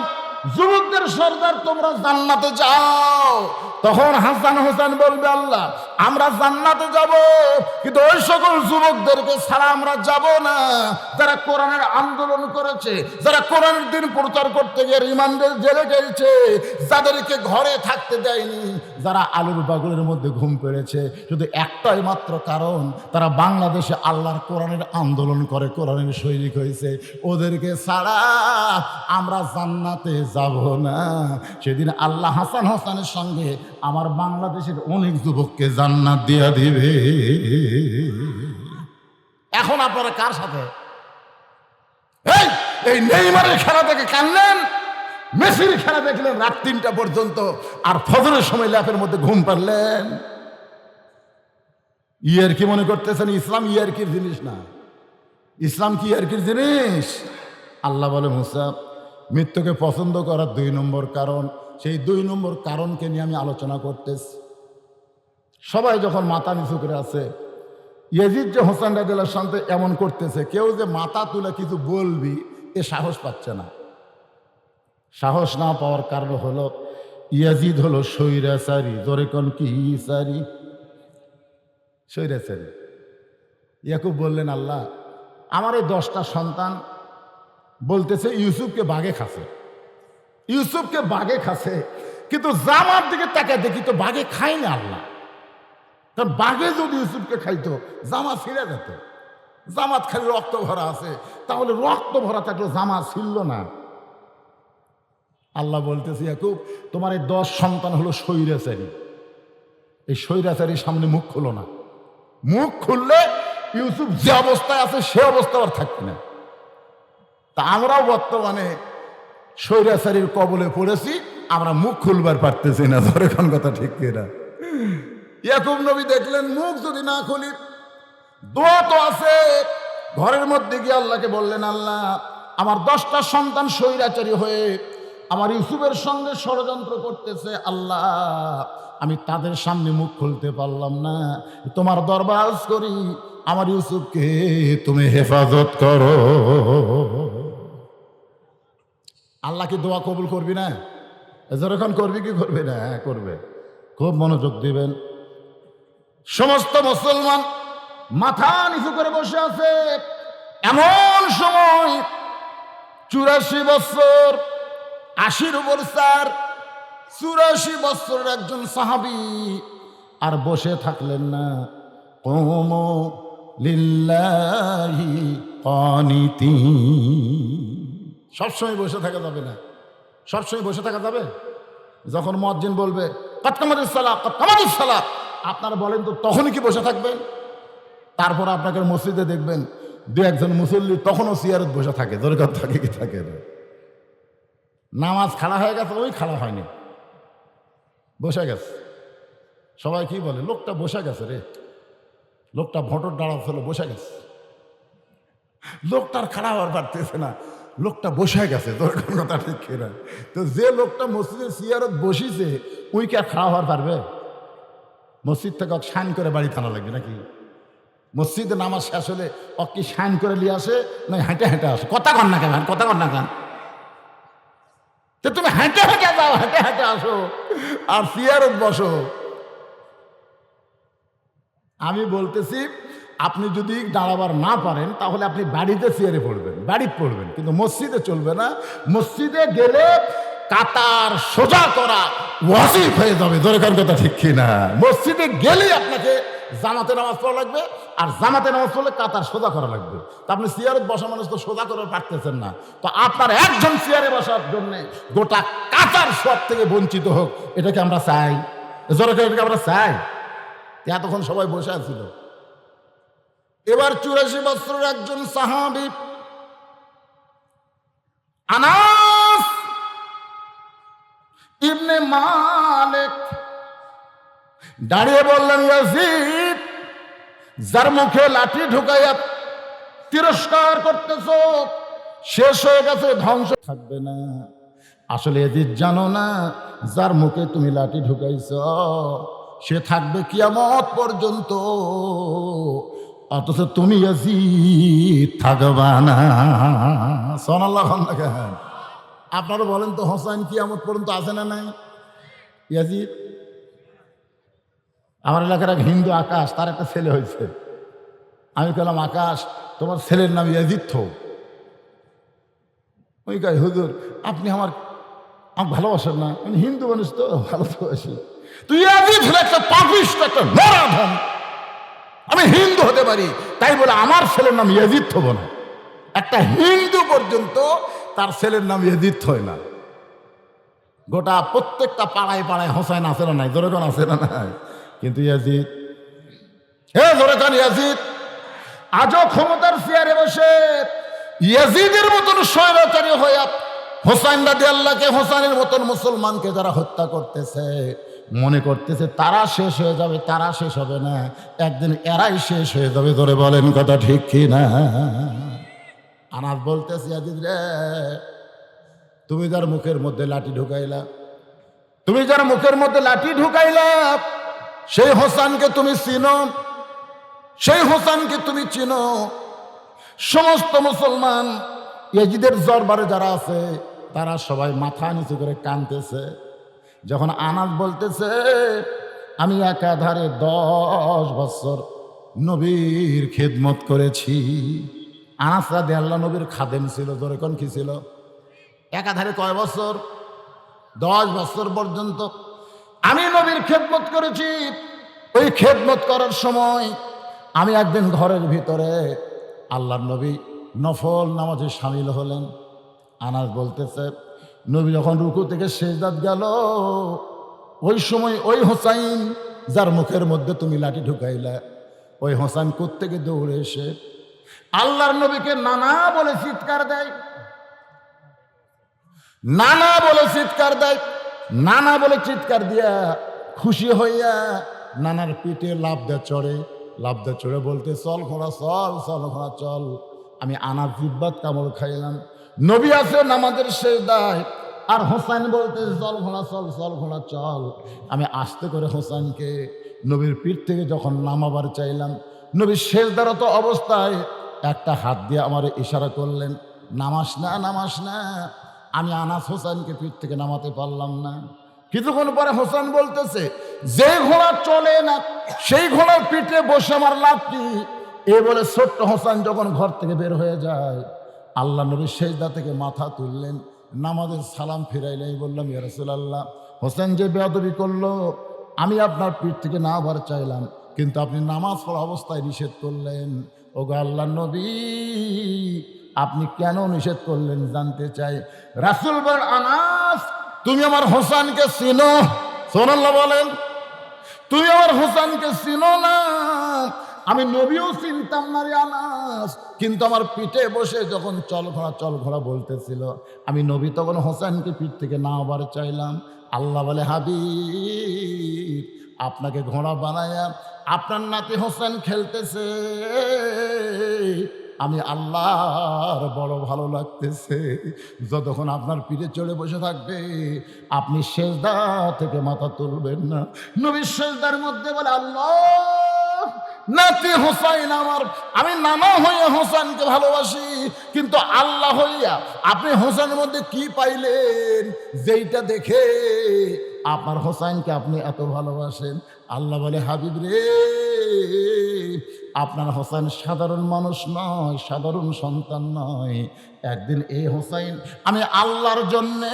যুবকদের সর্দার, তোমরা জান্নাতে যাও। তখন হাসান হোসেন বলবে আল্লাহ আমরা জান্নাতে যাব, কিন্তু ওই সকল যুবকদেরকে ছাড়া আমরা যাব না যারা কোরআনের আন্দোলন করেছে, যারা কোরআনের দিন প্রচার করতে গিয়ে রিমান্ডে জেলে গেছে, যাদেরকে ঘরে থাকতে দেয়নি, যারা আলুর বাগুলের মধ্যে ঘুম পেড়েছে, শুধু একটাই মাত্র কারণ তারা বাংলাদেশে আল্লাহর কোরআনের আন্দোলন করে কোরআনের সৈনিক হয়েছে। ওদেরকে ছাড়া আমরা জান্নাতে যাব না। সেদিন আল্লাহ হাসান হোসেনের সঙ্গে আমার বাংলাদেশের অনেক যুবককে জান্নাত দিয়া দিবে। এখন আপনারা কার সাথে? এই নেইমারের খেলা দেখে কানলেন, মেসির খেলা দেখলেন রাত 3টা পর্যন্ত, আর ফজরের সময় ল্যাপের মধ্যে ঘুম পারলেন। ইয়ারকি মনে করতেছেন ইসলাম ইয়ারকির জিনিস না। ইসলাম কি ইয়ারকির জিনিস? আল্লাহ বলে মুসা মৃত্যুকে পছন্দ করার 2 নম্বর কারণ, সেই 2 নম্বর কারণকে নিয়ে আমি আলোচনা করতেছি। সবাই যখন মাথা নিচু করে আছে, ইয়াজিদ যে হোসেন রাদিয়াল্লাহু আনহু এমন করতেছে, কেউ যে মাথা তুলে কিছু বলবি এ সাহস পাচ্ছে না। সাহস না পাওয়ার কারণ হলো ইয়াজিদ হলো স্বৈরাচারী। জোরে কোন কি সারি? স্বৈরাচারী। ইয়াকুব বললেন আল্লাহ আমার এই 10টা সন্তান বলতেছে ইউসুফকে বাঘে খাচ্ছে, ইউসুফকে বাঘে খাচ্ছে, কিন্তু জামার দিকে তাকে দেখি তো বাঘে খাই না আল্লাহ। কারণ বাঘে যদি ইউসুফকে খাইতো জামা ছিঁড়ে যেত। জামাত খালি রক্ত ভরা আছে, তাহলে রক্ত ভরা থাকলে জামা ছিল না। আল্লাহ বলতেছে ইয়াকুব তোমার এই 10 সন্তান হলো স্বৈরাচারী, এই স্বৈরাচারীর সামনে মুখ খুলো না। মুখ খুললে ইউসুফ যে অবস্থায় আছে সে অবস্থা আর থাকবে না। তা আমরাও বর্তমানে স্বৈরাচারীর কবলে পড়েছি, আমরা মুখ খুলবার পারতেছি না। ধরে কোন কথা ঠিক কিনা? ইয়াকুব নবী দেখলেন মুখ যদি না খুলি, দোয়া তো আছে। ঘরের মধ্যে গিয়ে আল্লাহকে বললেন আল্লাহ আমার 10টা সন্তান স্বৈরাচারী হয়ে আমার ইউসুফের সঙ্গে ষড়যন্ত্র করতেছে, আল্লাহ আমি তাদের সামনে মুখ খুলতে পারলাম না, তোমার দরবার করি আমার ইউসুফকে তুমি হেফাজত করো। আল্লাহ কি দোয়া কবুল করবি না? যখন করবি কি করবি না? করবে। খুব মনোযোগ দিবেন। সমস্ত মুসলমান মাথা নিচু করে বসে আছে। এমন সময় 84 বছর 80-র উপর 84 বছরের একজন সাহাবী আর বসে থাকলেন না। কুমু লিল্লাহি কানিতিন। সবসময় বসে থাকা যাবে না। সবসময় বসে থাকা যাবে? যখন মুয়াজ্জিন বলবে কাদ কামাতিস সালাত, কাদ কামাতিস সালাত, আপনারা বলেন তো তখনই কি বসে থাকবেন? তারপর আপনাকে মসজিদে দেখবেন 2-1 মুসল্লি তখনও চেয়ারে বসে থাকে। দরকার থাকে কি থাকে না? নামাজ খাড়া হয়ে গেছে, ওই খাড়া হয়নি, বসে গেছে। সবাই কি বলে লোকটা বসে গেছে রে, লোকটা ভোটর দাঁড়াচ্ছিল বসে গেছে। লোকটার খাড়া হওয়ার পারতেছে না, লোকটা বসে গেছে। দরকার কথা ঠিক কিনা? তো যে লোকটা মসজিদের চেয়ারত বসিছে ওই কি আর খাড়া হওয়ার পারবে? মসজিদ থেকে শাইন করে বাড়ি থানা লাগবে নাকি? মসজিদে নামাজ শেষ হলে কি শাইন করে নিয়ে আসে না হেঁটে হেঁটে আসে? কথা কন না কেন? কথা কন না কেন? তুমি হেঁটে হেঁটে যাও, হেঁটে হেঁটে আসো আর চেয়ারত বসো। আমি বলতেছি আপনি যদি দাঁড়াবার না পারেন তাহলে আপনি বাড়িতে চেয়ারে পড়বেন, বাড়িতে পড়বেন, কিন্তু মসজিদে চলবে না। মসজিদে গেলে কাতার সোজা করা ওয়াজিব হয়ে যাবে। দরকার কথা ঠিক কিনা? মসজিদে গেলেই আপনাকে জামাতে নামাজ পড়া লাগবে, আর জামাতে নামাজ পড়লে কাতার সোজা করা লাগবে। তা আপনি চেয়ারে বসা মানুষ তো সোজা করে পারতেছেন না, তো আপনার একজন চেয়ারে বসার জন্য গোটা কাতার সব থেকে বঞ্চিত হোক, এটাকে আমরা চাই? জোরে করে এটাকে আমরা চাই? এতক্ষণ সবাই বসে আছিল। এবার 84 বছরের একজন সাহাবী আনাস ইবনে মালিক দাঁড়িয়ে বললেন, ইয়াজিদ, যার মুখে লাঠি ঢুকাইয়া তিরস্কার করতেছ, শেষ হয়ে গেছে, ধ্বংস থাকবে না। আসলে ইয়াজিদ জানো না, যার মুখে তুমি লাঠি ঢুকাইছ সে থাকবে কিয়ামত পর্যন্ত, অথচ তুমি ইয়াজিদ থাকবা না। সুবহানাল্লাহ। আপনারা বলেন তো, হোসাইন কিয়ামত পর্যন্ত আছে না নাই? ইয়াজিদ, আমার এলাকার এক হিন্দু আকাশ, তার একটা ছেলে হয়েছে। আমি বললাম, আকাশ, তোমার ছেলের নাম ইয়াজিদ তো? ওই কয়, হুজুর আপনি আমার ভালোবাসেন না? আমি হিন্দু মানুষ তো, ভালোবাসি। তুই ইয়াজিদ হলে একটা পাপিষ্ট, একটা নরাধম। আমি হিন্দু হতে পারি, তাই বলে আমার ছেলের নাম ইয়াজিদ হবো না? একটা হিন্দু পর্যন্ত তার ছেলের নাম ইয়াজিদ হয় না। গোটা প্রত্যেকটা পাড়ায় পাড়ায় হোসাইন আছে না নাই? জোরেখান আছে না নাই? কিন্তু ইয়াজিদ, হে জোরেখান, ইয়াজিদ আজও ক্ষমতার চেয়ারে বসে ইয়াজিদের মতন স্বৈরাচারী হইয়া হোসাইন রাদিয়াল্লাহকে, হোসাইনের মতন মুসলমানকে যারা হত্যা করতেছে, মনে করতেছে তারা শেষ হয়ে যাবে। তারা শেষ হবে না, একদিন এরাই শেষ হয়ে যাবে। ধরে বলেন কথা ঠিক কি না? আনাস বলতেছে, ইয়াজিদ রে, তুমি যার মুখের মধ্যে লাঠি ঢুকাইলা, তুমি যার মুখের মধ্যে লাঠি ঢুকাইলা, সেই হোসাইনকে তুমি চিনো? সেই হোসাইনকে তুমি চিনো? সমস্ত মুসলমান ইয়াজিদের দরবারে যারা আছে তারা সবাই মাথা নিচু করে কাঁদতেছে। যখন আনাস বলতেছে, আমি একাধারে 10 বছর নবীর খেদমত করেছি। আনাস রাদিয়াল্লাহু নবীর খাদেম ছিল। ধরে কোন কি ছিল? একাধারে কয় বছর? 10 বছর পর্যন্ত আমি নবীর খেদমত করেছি। ওই খেদমত করার সময় আমি একদিন ঘরের ভিতরে আল্লাহর নবী নফল নামাজে শামিল হলেন। আনাস বলতেছে, নবী যখন রুকু থেকে সিজদাত গেল, ওই সময় ওই হোসাইন যার মুখের মধ্যে তুমি লাঠি ঢুকাইলা, ওই হোসাইন কোত্থেকে দৌড়ে এসে আল্লাহর নবীকে নানা বলে চিৎকার দেয়, নানা বলে চিৎকার দেয়। নানা বলে চিৎকার দিয়া খুশি হইয়া নানার পিঠে লাফ দেয়, চড়ে। লাফ দেয় চড়ে বলতে, চল ঘোড়া চল, চল ঘোড়া চল। আমি আনার জিব্বাত কামড় খাইলাম। নবী আছে নামাজের সিজদায়, আর হোসাইন বলতে, চল ঘোড়া চল, চল ঘোড়া চল। আমি আস্তে করে হোসাইনকে নবীর পিঠ থেকে যখন নামাবার চাইলাম, নবী সিজদারত অবস্থায় একটা হাত দিয়ে আমার ইশারা করলেন, নামাস না, নামাস না। আমি আনাস হোসাইনকে পিঠ থেকে নামাতে পারলাম না। কিছুক্ষণ পরে হোসেন বলতেছে, যে ঘোড়া চলে না সেই ঘোড়ার পিঠে বসে আমার লাঠি। এ বলে ছোট্ট হোসেন যখন ঘর থেকে বের হয়ে যায়, আল্লাহ নবী সেজদা থেকে মাথা তুললেন, নামাজের সালাম ফিরাইলেন। বললাম, ইয়া রাসূলুল্লাহ, হোসেন যে বেয়াদবি করলো, আমি আপনার পিঠ থেকে নামাবার চাইলাম, কিন্তু আপনি নামাজ পড়া অবস্থায় নিষেধ করলেন। ওগো আল্লাহর নবী, আপনি কেন নিষেধ করলেন জানতে চাই। রাসূল বলেন, আনাস, তুমি আমার হোসেনকে চিনো? সুবহানাল্লাহ বলেন। তুমি আমার হোসেনকে চিনো না? আমি নবীও চিনতাম না রে আনাস, কিন্তু আমার পিঠে বসে যখন চল ঘোড়া বলতেছিল, আমি নবী তখন হোসেনকে পিঠ থেকে নামাবার চাইলাম। আল্লাহ বলে, হাবিব, আপনাকে ঘোড়া বানায়া আপনার নাতি হোসেন খেলতেছে, আমি আল্লাহর বড় ভালো লাগতেছে। যতক্ষণ আপনার পিঠে চড়ে বসে থাকবে, আপনি সেজদা থেকে মাথা তুলবেন না। নবী সেজদার মধ্যে বলে, আল্লাহ, নাতি হোসাইন আমার, আমি নানা হইয়া হোসেনকে ভালোবাসি, কিন্তু আল্লাহ হইয়া আপনি হোসেনের মধ্যে কি পাইলেন যেইটা দেখে আপনার হোসেনকে আপনি এত ভালোবাসেন? আল্লাহ বলে, হাবিব রে, আপনার হোসেন সাধারণ মানুষ নয়, সাধারণ সন্তান নয়। একদিন এই হোসেন আমি আল্লাহর জন্যে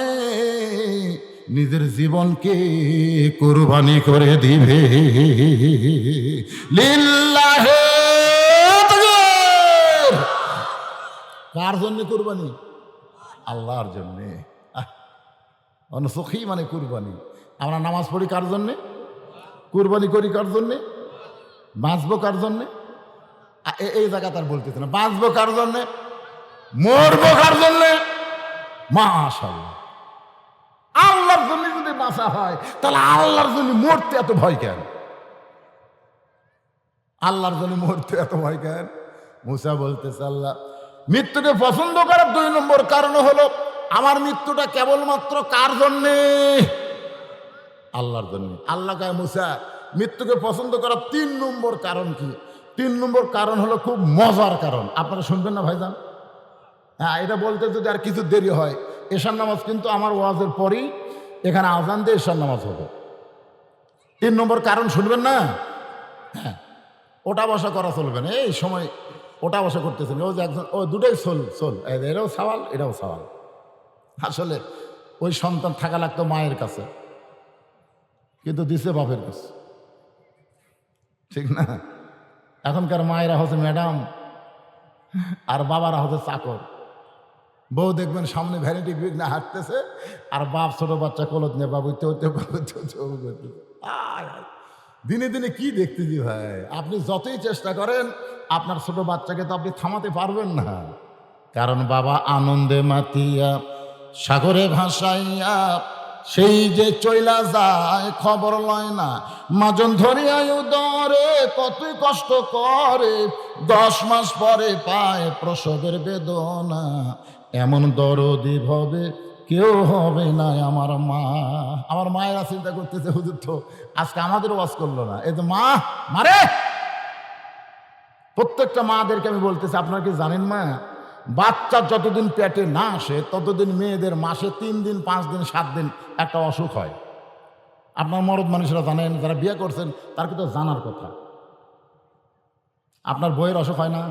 নিজের জীবনকে কুরবানি করে দিবে। লিল্লাহে তাকবীর। কার জন্য কুরবানি? আল্লাহর জন্যে। অনুসখী মানে কুরবানি। আমরা নামাজ পড়ি কার জন্যে? কুরবানি করি কার জন্যে? বাঁচবো কার জন্যে? এই জায়গা তার বলতেছে না, বাঁচবো কার জন্যে, মরবো কার জন্যে? মাশাআল্লাহ, আল্লাহর জন্য যদি বাঁচা হয় তাহলে আল্লাহর জন্য মরতে এত ভয় কেন? আল্লাহর জন্য মরতে এত ভয় কেন? মুসা বলতেছে আল্লাহ মৃত্যুকে পছন্দ করার 2 নম্বর কারণ হলো আমার মৃত্যুটা কেবলমাত্র কার জন্যে? আল্লাহর জন্য। আল্লাহ কয় মুসা মৃত্যুকে পছন্দ করার 3 নম্বর কারণ কি? 3 নম্বর কারণ হলো খুব মজার কারণ। আপনারা শুনবেন না ভাইজান? হ্যাঁ, এটা বলতে যদি আর কিছু দেরি হয়, এশার নামাজ কিন্তু আমার ওয়াজের পরেই এখানে আজান দিয়ে এশার নামাজ হবে। 3 নম্বর কারণ শুনবেন না? হ্যাঁ, ওটা বসা করা চলবে না। এই সময় ওটা বসা করতেছেন, ও যে একজন, ও দুটোই সোল, এটাও সওয়াল এটাও সওয়াল। আসলে ওই সন্তান থাকা লাগতো মায়ের কাছে, কিন্তু দিছে বাপের কাছে, ঠিক না? এখনকার মায়েরা হচ্ছে ম্যাডাম আর বাবারা হচ্ছে চাকর। বউ দেখবেন সামনে ভ্যানিটি ব্যাগ না হাঁটতেছে, আর বাপ ছোট বাচ্চা কলত নিয়ে বাবু দিনে দিনে কি দেখতেছি ভাই। আপনি যতই চেষ্টা করেন আপনার ছোট বাচ্চাকে তো আপনি থামাতে পারবেন না, কারণ বাবা আনন্দে মাতিয়া সাগরে ভাসাইয়া সেই যে চইলা যায় খবর লয় না। মাজন ধরিয়ায় উদরে কতই কষ্ট করে, 10 মাস পরে পায় প্রসবের বেদনা। এমন দরদি ভাবে কেউ হবে না আমার মা। আমার মায়েরা চিন্তা করতেছে হুজুর তো আজকে আমাদের ওয়াজ করলো না, এই যে মা মারে। প্রত্যেকটা মাদেরকে আমি বলতেছি, আপনারা কি জানেন মা, বাচ্চা যতদিন পেটে না আসে ততদিন মেয়েদের মাসে 3 দিন 5 দিন 7 দিন একটা অসুখ হয়। আপনার মরদ মানুষরা জানেন, যারা বিয়ে করছেন তার কিন্তু জানার কথা। আপনার বইয়ের অসুখ হয় না?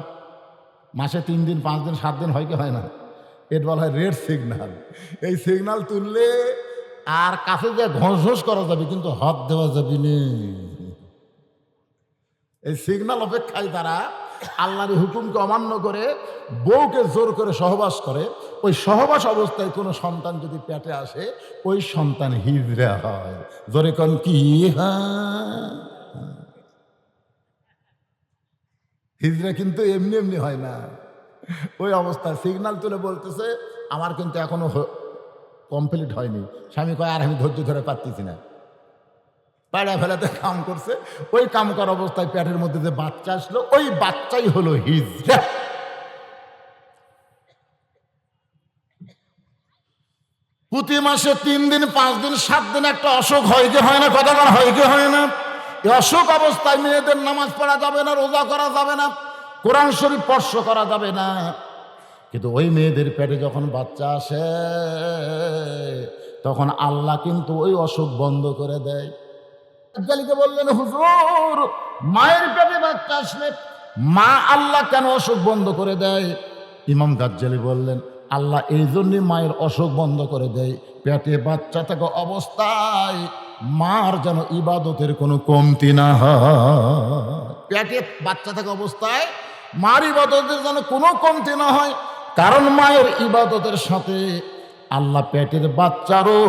মাসে 3 দিন 5 দিন 7 দিন হয় কি হয় না? এটা বলা হয় রেড সিগন্যাল। এই সিগন্যাল তুললে আর কাছে যে ঘোষ করা যাবে, কিন্তু হাত দেওয়া যাবে না। এই সিগন্যাল অপেক্ষায় তারা আল্লাহর হুকুমকে অমান্য করে বউকে জোর করে সহবাস করে। ওই সহবাস অবস্থায় কোনো সন্তান যদি পেটে আসে, ওই সন্তান হিজড়া হয়। জোরে কোন কি? হিজড়া কিন্তু এমনি এমনি হয় না। ওই অবস্থায় সিগন্যাল তুলে বলতেছে আমার কিন্তু এখনো কমপ্লিট হয়নি। স্বামী কয় আর আমি ধৈর্য ধরে পারতেছি না, পাড়া ফেলাতে কাম করছে। ওই কাম করার অবস্থায় পেটের মধ্যে যে বাচ্চা আসলো, ওই বাচ্চাই হলো হিজড়া। প্রতি মাসে 3 দিন 5 দিন 7 দিন একটা অসুখ হয় কি হয় না? কতবার হয় কি হয় না? এই অসুখ অবস্থায় মেয়েদের নামাজ পড়া যাবে না, রোজা করা যাবে না, কোরআন শরীফ স্পর্শ করা যাবে না। কিন্তু ওই মেয়েদের পেটে যখন বাচ্চা আসে তখন আল্লাহ কিন্তু ওই অসুখ বন্ধ করে দেয়। দাজ্জালীকে বললেন হুজুর মায়ের পেটে বাচ্চা আসলে মা আল্লাহ কেন অসুখ বন্ধ করে দেয়? ইমাম দাজ্জালী বললেন আল্লাহ এই জন্যই মায়ের অসুখ বন্ধ করে দেয়, পেটে বাচ্চা থাকা অবস্থায় মার যেন ইবাদতের কোনো কমতি না হয়। পেটে বাচ্চা থাকা অবস্থায় মার ইবাদতের যেন কোনো কমতি না হয়, কারণ মায়ের ইবাদতের সাথে আল্লাহ পেটের বাচ্চারও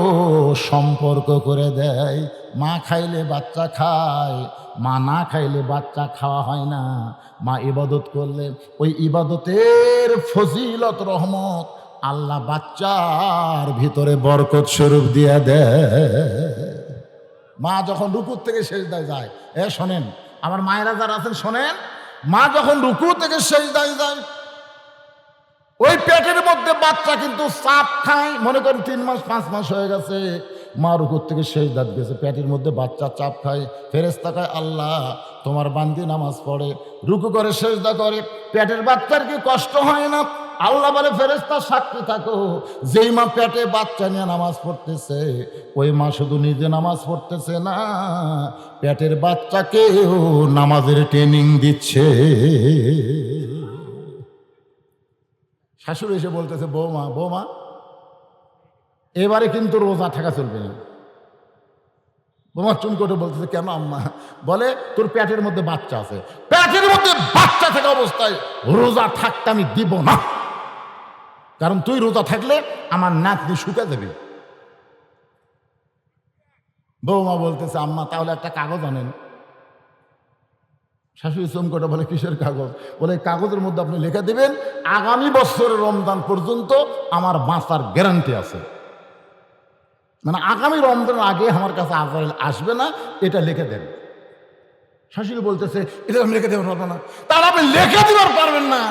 সম্পর্ক করে দেয়। মা খাইলে বাচ্চা খায়, মা না খাইলে বাচ্চা খাওয়া হয় না। মা ইবাদত করলে ওই ইবাদতের ফজিলত রহমত আল্লাহ বাচ্চার ভিতরে বরকত স্বরূপ দিয়ে দেয়। মা যখন রুকু থেকে সেজদায় যায়, শোনেন আমার মায়েরা যারা আছেন শোনেন, মা যখন রুকু থেকে সেজদায় যায় ওই পেটের মধ্যে বাচ্চা কিন্তু চাপ খায়। মনে করেন 3 মাস 5 মাস হয়ে গেছে, মা রুকুর থেকে সেজদাত গেছে, পেটের মধ্যে বাচ্চা চাপ খায়। ফেরেশতা কয় আল্লাহ তোমার বান্দি নামাজ পড়ে, রুকু করে সেজদা করে, পেটের বাচ্চার কি কষ্ট হয় না? আল্লাহ বলে ফেরেশতা সাক্ষী থাকো, যেই মা পেটে বাচ্চা নিয়ে নামাজ পড়তেছে ওই মা শুধু নিজে নামাজ পড়তেছে না, পেটের বাচ্চাকেও নামাজের ট্রেনিং দিচ্ছে। শাশুড়ি এসে বলতেছে বৌমা বৌমা এবারে কিন্তু রোজা থাকা চলবে না। বোমা চুন করে বলতেছে, কেন আম্মা? বলে, তোর পেটের মধ্যে বাচ্চা আছে, পেটের মধ্যে বাচ্চা থাকা অবস্থায় রোজা থাকতে আমি দিব না, কারণ তুই রোজা থাকলে আমার নাতনি শুকে দেবে। বৌমা বলতেছে, আম্মা তাহলে একটা কাগজ আনেন। শাশুড়ি চমকটা বলে, কিসের কাগজ? বলে, কাগজের মধ্যে আপনি লিখে দিবেন আগামী বছরের রমজান পর্যন্ত আমার বাঁচার গ্যারান্টি আছে, মানে আগামী রমজানের আগে আমার কাছে আজরাইল আসবে না, এটা লিখে দেন। শাশুড়ি বলতেছে, এটা আমি লিখে দেবো না। তাহলে আপনি লিখে দিবার পারবেন না,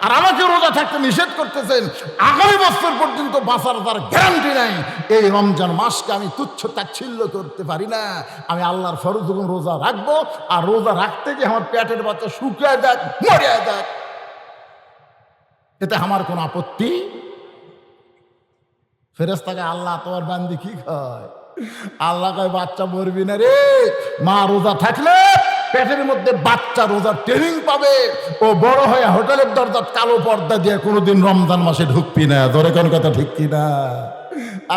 আর আমাকে রোজা থাকতে নিষেধ করতেছেন, আগামী বছর পর্যন্ত বাঁচার তার গ্যারান্টি নাই। এই রমজান মাসকে আমি তুচ্ছ তাচ্ছিল্য করতে পারি না। আমি আল্লাহর ফরজ হুকুম রোজা রাখবো, আর রোজা রাখতে গিয়ে আমার পেটের বাচ্চা শুকিয়ে যাক, মরিয়া যাক, এতে আমার কোনো আপত্তি। ফেরেশতাকে, আল্লাহ তোমার বান্দি কি খায়? আল্লাহ কয়, বাচ্চা মরবি না রে, মা রোজা থাকলে পেটের মধ্যে বাচ্চা রোজার ট্রেনিং পাবে, ও বড় হয়ে হোটেলের দরজা কালো পর্দা দিয়ে কোনোদিন রমজান মাসে ঢুকবি না। ধরে কোন কথা ঠিক কিনা?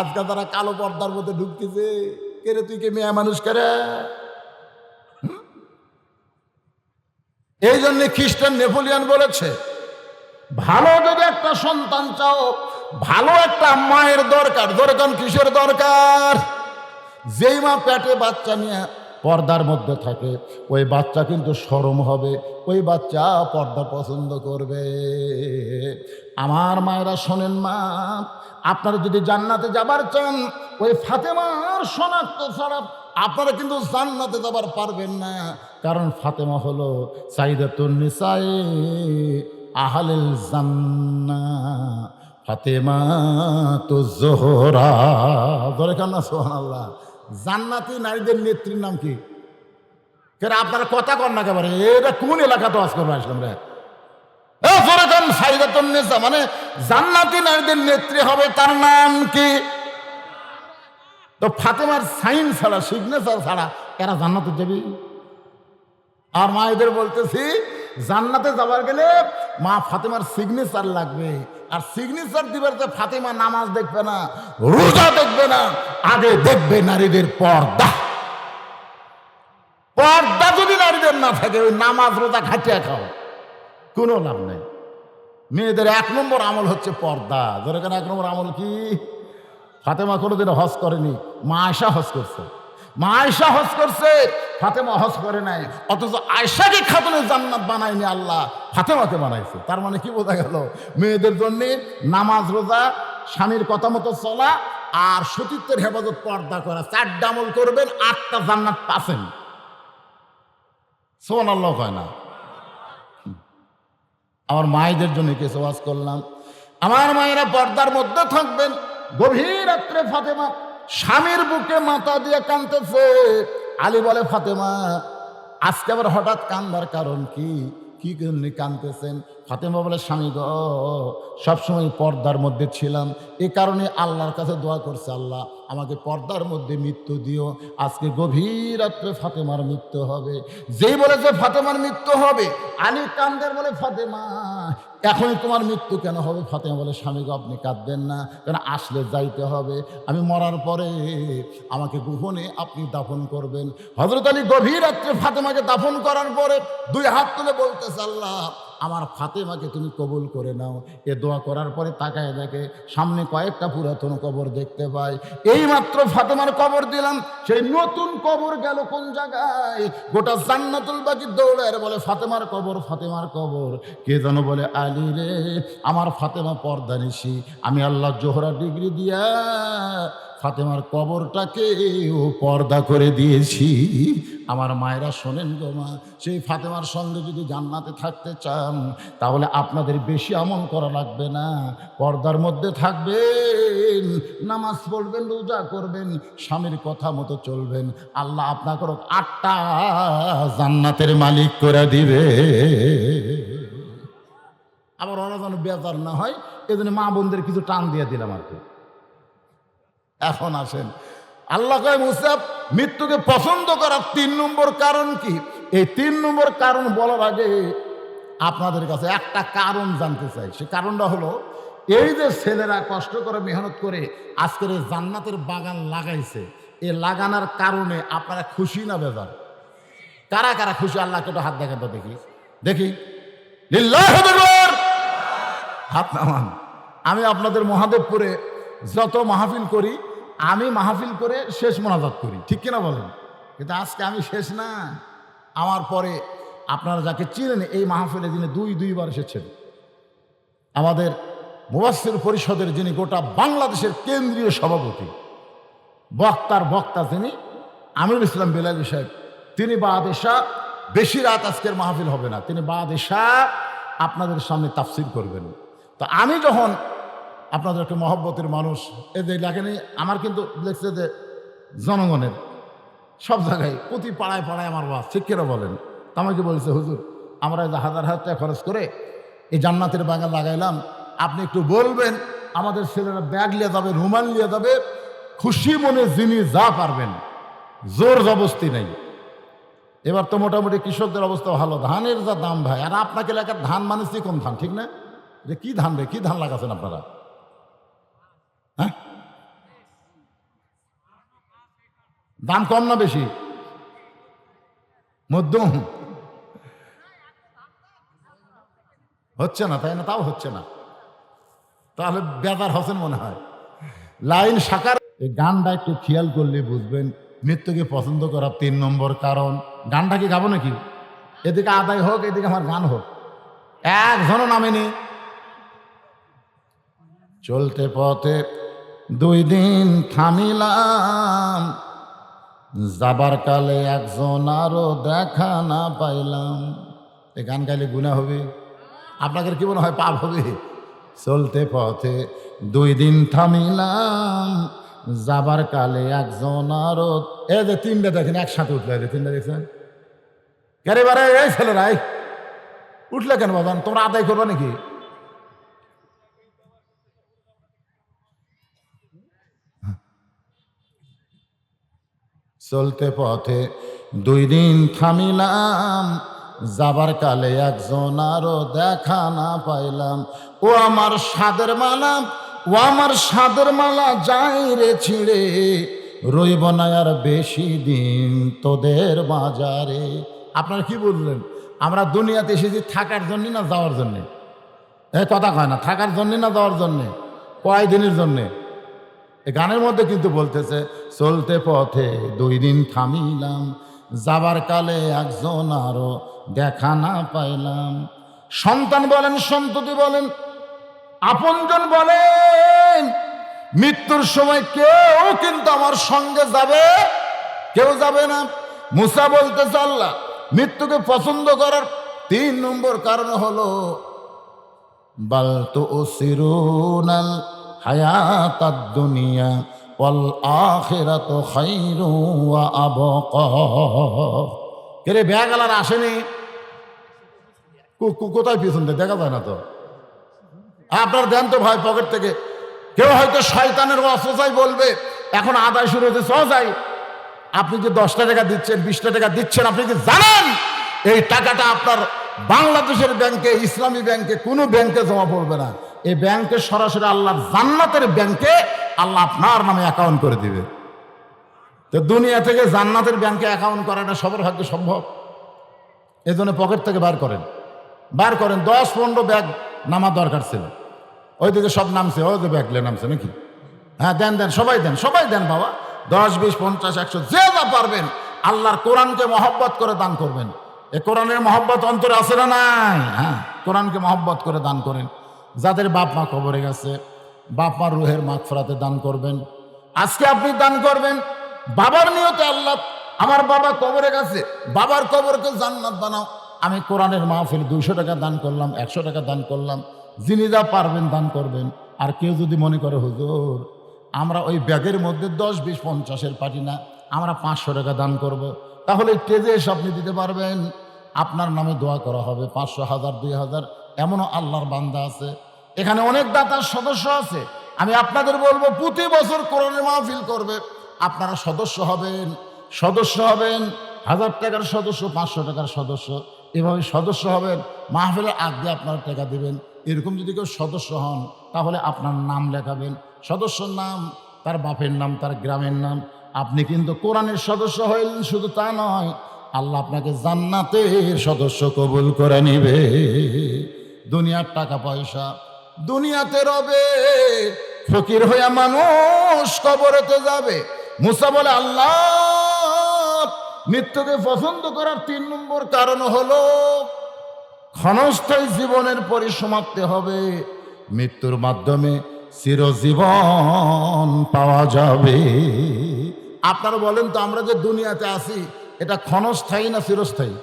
আজকাল তারা কালো পর্দার মধ্যে ঢুকতেছে। কেরে তুই কে মেয়ে মানুষ করে? এই জন্য খ্রিস্টান নেপোলিয়ন বলেছে, ভালো যদি একটা সন্তান চাও, ভালো একটা মায়ের দরকার। ধরে কোন কিসের দরকার? যেই মা পেটে বাচ্চা নিয়ে পর্দার মধ্যে থাকে, ওই বাচ্চা কিন্তু শরম হবে, ওই বাচ্চা পর্দা পছন্দ করবে। আমার মায়েরা শোনেন, মা আপনারা যদি জান্নাতে যাবার চান, ওই ফাতেমার শনাক্ত ছাড়া আপনারা কিন্তু জান্নাতে যাবার পারবেন না। কারণ ফাতেমা হলো সাইয়্যিদাতুন নিসায়ে আহলিল জান্নাহ, ফাতেমা তো জোহরা। ধরে কান্না সুবহানাল্লাহ। জান্নাতি নারীদের নেত্রীর নাম কি? কেন আপনারা কথা কন না একেবারে? এটা কোন এলাকা তো আজ করবো আসলাম রে? সাইয়্যিদাতুন নিসা মানে জান্নাতি নারীদের নেত্রী হবে, তার নাম কি? তো ফাতেমার সাইন ছাড়া, সিগনেচার ছাড়া এরা জান্নাতে যাবে? আর মায়েদের বলতেছি, জান্নাতে যাবার গেলে মা ফাতেমার সিগনেচার লাগবে। আর সিগনেচার দিবার যে ফাতেমা নামাজ দেখবে না, রোজা দেখবে না, আগে দেখবে নারীদের পর্দা। পর্দা যদি নারীদের না থাকে, ওই নামাজ রোজা খাটিয়া খাও, কোনো লাভ নেই। মেয়েদের 1 নম্বর আমল হচ্ছে পর্দা। ধরে কেন 1 নম্বর আমল কি? ফাতেমা কোনোদিন হজ করেনি, মা আয়েশা হজ করছে। মা আয়েশা হজ করছে, ফাতেমা হজ করে নাই। অথচ আয়েশাকে খাতুনে জান্নাত বানায়নি আল্লাহ, ফাতেমাকে বানাইছে। তার মানে কি বোঝা গেল? মেয়েদের জন্য নামাজ রোজা, স্বামীর কথা মতো চলা, আর সতীত্বের হেফাজত, পর্দা করা, 4টা আমল করবেন, 8টা জান্নাত পাচ্ছেন। সুবহানাল্লাহ হয় না? আমার মায়েদের জন্য কিছু ওয়াজ করলাম। আমার মায়েরা পর্দার মধ্যে থাকবেন। গভীর রাত্রে ফাতেমা স্বামীর বুকে মাথা দিয়ে কাঁদতেছে। আলী বলে, ফাতেমা আজকে আবার হঠাৎ কান্দার কারণ কি? কি জন্য কাঁদতেছেন? ফাতেমা বলে, স্বামী গো, সবসময় পর্দার মধ্যে ছিলাম, এ কারণে আল্লাহর কাছে দোয়া করছে, আল্লাহ আমাকে পর্দার মধ্যে মৃত্যু দিও। আজকে গভীর রাত্রে ফাতেমার মৃত্যু হবে। যেই বলেছে ফাতেমার মৃত্যু হবে, আলী কান্দের বলে, ফাতেমা এখনই তোমার মৃত্যু কেন হবে? ফাতেমা বলে, স্বামী গো আপনি কাঁদবেন না, কেন আসলে যাইতে হবে, আমি মরার পরে আমাকে গোপনে আপনি দাফন করবেন। হযরত আলী গভীর রাত্রে ফাতেমাকে দাফন করার পরে 2 হাত তুলে বলতেছে, আল্লাহ আমার ফাতেমাকে তুমি কবুল করে নাও। এ দোয়া করার পরে তাকায় দেখে সামনে কয়েকটা পুরাতন কবর দেখতে পায়। এই মাত্র ফাতেমার কবর দিলাম, সেই নতুন কবর গেল কোন জায়গায়? গোটা জান্নাতুল বাকি দৌড়ায় বলে, ফাতেমার কবর, ফাতেমার কবর। কে যেন বলে, আলী রে, আমার ফাতেমা পর্দা নিশি, আমি আল্লাহ জোহরা ডিগ্রি দিয়া ফাতেমার কবরটাকে ও পর্দা করে দিয়েছি। আমার মায়েরা শোনেন গো মা, সেই ফাতেমার সঙ্গে যদি জান্নাতে থাকতে চান, তাহলে আপনাদের বেশি আমল করা লাগবে না। পর্দার মধ্যে থাকবেন, নামাজ পড়বেন, রোজা করবেন, স্বামীর কথা মতো চলবেন, আল্লাহ আপনাকে 8টা জান্নাতের মালিক করে দিবে। আবার ওরা যেন বেজার না হয়, এজন্য মা বোনদের কিছু টান দিয়ে দিলাম আর কি। এখন আসেন, আল্লাহ কয়, মুসা মৃত্যুকে পছন্দ করার 3 নম্বর কারণ কি? এই 3 নম্বর কারণ বলার আগে আপনাদের কাছে একটা কারণ জানতে চাই। সে কারণটা হলো, এই যে ছেলেরা কষ্ট করে মেহনত করে আজকের এই জান্নাতের বাগান লাগাইছে, এই লাগানোর কারণে আপনারা খুশি না বেজার? কারা কারা খুশি? আল্লাহকে একটু হাত দেখেন তো দেখি, দেখি। লিল্লাহি আকবার, হাত নামান। আমি আপনাদের মহাদেবপুরে যত মাহফিল করি, আমি মাহফিল করে শেষ মোনাজাত করি, ঠিক কিনা বলেন? কিন্তু আজকে আমি শেষ না, আমার পরে আপনারা যাকে চিনেন এই মাহফিলে যিনি দুইবার এসেছেন, আমাদের মুফাসসির পরিষদের যিনি গোটা বাংলাদেশের কেন্দ্রীয় সভাপতি, বক্তা যিনি আমিরুল ইসলাম বেলালী সাহেব, তিনি বাদেশা, বেশি রাত আজকের মাহফিল হবে না, তিনি বাদেশা আপনাদের সামনে তাফসির করবেন। তো আমি যখন আপনাদেরকে মহব্বতের মানুষ এই যে লেখেনি, আমার কিন্তু লেখছে যে জনগণের সব জায়গায় প্রতি পাড়ায় পাড়ায় আমার বাস, ঠিক কেন বলেন? তো আমাকে বলেছে, হুজুর আমরা এই যে হাজার হাজার টাকা খরচ করে এই জান্নাতের বাগান লাগাইলাম, আপনি একটু বলবেন আমাদের ছেলেরা ব্যাগ নিয়ে যাবে, রুমাল নিয়ে যাবে, খুশি মনে যিনি যা পারবেন, জোর জবস্তি নেই। এবার তো মোটামুটি কৃষকদের অবস্থা ভালো, ধানের যা দাম ভাই, আর আপনাকে এলাকার ধান মানে চিকন ধান, ঠিক না? যে কি ধান রে, কি ধান লাগাচ্ছেন আপনারা? হ্যাঁ, দাম কম না বেশি? মধ্যম হচ্ছে না, তাই না? তাও হচ্ছে না, তাহলে বেজার হোসেন মনে হয়। লাইন শাখার এই গানটা একটু খেয়াল করলে বুঝবেন মৃত্যুকে পছন্দ করার 3 নম্বর কারণ। গানটা কি গাবো নাকি? এদিকে আদায় হোক, এদিকে আমার গান হোক, একজনও নামেনি। চলতে পথে 2 দিন থামিলাম, যাবার কালে একজন আরো দেখা না পাইলাম। এই গান গাইলে গুনাহ হবে? আপনাদের কি মনে হয় পাপ হবে? চলতে পথে 2 দিন থামিলাম, যাবার কালে একজন আরো, এই যে 3টা দেখেন একসাথে উঠলে, 3টা দেখছেন? কেরে বারে এই ছেলেরা উঠলে কেন বাবা? তোমরা আদায় করবে নাকি? চলতে পথে 2 দিন থামিলাম, যাবার কালে একজন আরো দেখা না পাইলাম। ও আমার সাদের মালা, ও আমার সাদের মালা, যাই রে ছিঁড়ে, রইব না আর বেশি দিন তোদের বাজারে। আপনারা কি বললেন? আমরা দুনিয়াতে এসেছি থাকার জন্য না যাওয়ার জন্যে? এই কথা কয় না, থাকার জন্যে না যাওয়ার জন্যে? কয় দিনের জন্যে? এই গানের মধ্যে কিন্তু বলতেছে চলতে পথে 2 দিন থামিলাম, যাবার কালে একজন আরো দেখা না পাইলাম। সন্তান বলেন, সন্ততি বলেন, আপনজন বলেন, মৃত্যুর সময় কেউ কিন্তু আমার সঙ্গে যাবে, কেউ যাবে না। মুসা বলতেছে আল্লাহ মৃত্যুকে পছন্দ করার 3 নম্বর কারণ হলো বাল তুসিরুনাল হায়াতাদ দুনিয়া ওয়াল আখিরাতু খায়রু ওয়া আবকা। কে ব্যাগ আলার আসেনি? কোথায় পিছন দেখা যায় না তো? আপনার দেন তো ভাই পকেট থেকে। কেউ হয়তো শয়তানের ওয়াসওয়াসায় বলবে এখন আদায় শুরু হতে সহজাই, আপনি যে 10টা টাকা দিচ্ছেন, 20টা টাকা দিচ্ছেন, আপনি কি জানেন এই টাকাটা আপনার বাংলাদেশের ব্যাংকে, ইসলামী ব্যাংকে, কোনো ব্যাংকে জমা পড়বে না। এই ব্যাংকে সরাসরি আল্লাহর জান্নাতের ব্যাংকে আল্লাহ আপনার নামে অ্যাকাউন্ট করে দিবে। তো দুনিয়া থেকে জান্নাতের ব্যাংকে অ্যাকাউন্ট করাটা সবার ভাগ্যে সম্ভব? এই জন্য পকেট থেকে বার করেন, 10-15 ব্যাগ নামার দরকার ছিল, ওইদিকে সব নামছে, ওই যে ব্যাগলে নামছে নাকি? হ্যাঁ দেন, সবাই দেন বাবা, 10, 20, 50, 100 যে যা পারবেন। আল্লাহর কোরআনকে মহব্বত করে দান করবেন। এ কোরআনের মহব্বত অন্তরে আছে না নাই? হ্যাঁ, কোরআনকে মহব্বত করে দান করেন। যাদের বাপ মা কবরে গেছে, বাপ মার রুহের মাগফিরাতে দান করবেন। আজকে আপনি দান করবেন বাবার নিয়তে, আল্লাহ আমার বাবা কবরে গেছে, বাবার কবরকে জান্নাত বানাও। আমি কোরআনের মাহফিল 200 টাকা দান করলাম, 100 টাকা দান করলাম, যিনি যা পারবেন দান করবেন। আর কেউ যদি মনে করে হুজুর আমরা ওই ব্যাগের মধ্যে 10, 20, 50-এর পাটি না, আমরা 500 টাকা দান করব, তাহলে টেজে এসে আপনি দিতে পারবেন, আপনার নামে দোয়া করা হবে। 500, 1000, 2000 এমনও আল্লাহর বান্দা আছে। এখানে অনেক দাতার সদস্য আছে। আমি আপনাদের বলবো প্রতি বছর কোরআনের মাহফিল করবে, আপনারা সদস্য হবেন। 1000 টাকার সদস্য, 500 টাকার সদস্য, এভাবে সদস্য হবেন। মাহফিলের আগে আপনারা টাকা দিবেন, এরকম যদি কেউ সদস্য হন তাহলে আপনার নাম লেখাবেন, সদস্যর নাম, তার বাপের নাম, তার গ্রামের নাম। আপনি কিন্তু কোরআনের সদস্য হইলেন, শুধু তা নয়, আল্লাহ আপনাকে জান্নাতের সদস্য কবুল করে নিবে। দুনিয়ার টাকা পয়সা দুনিয়াতে রবে, ফকির হইয়া মানুষ কবরেতে যাবে। মুসা বলে, আল্লাহ, মৃত্যুকে পছন্দ করার 3 নম্বর কারণ হলো ক্ষণস্থায়ী জীবনের পরিসমাপ্তি হবে, মৃত্যুর মাধ্যমে চিরজীবন পাওয়া যাবে। আপনারা বলেন তো, আমরা যে দুনিয়াতে আছি এটা ক্ষণস্থায়ী না চিরস্থায়ী?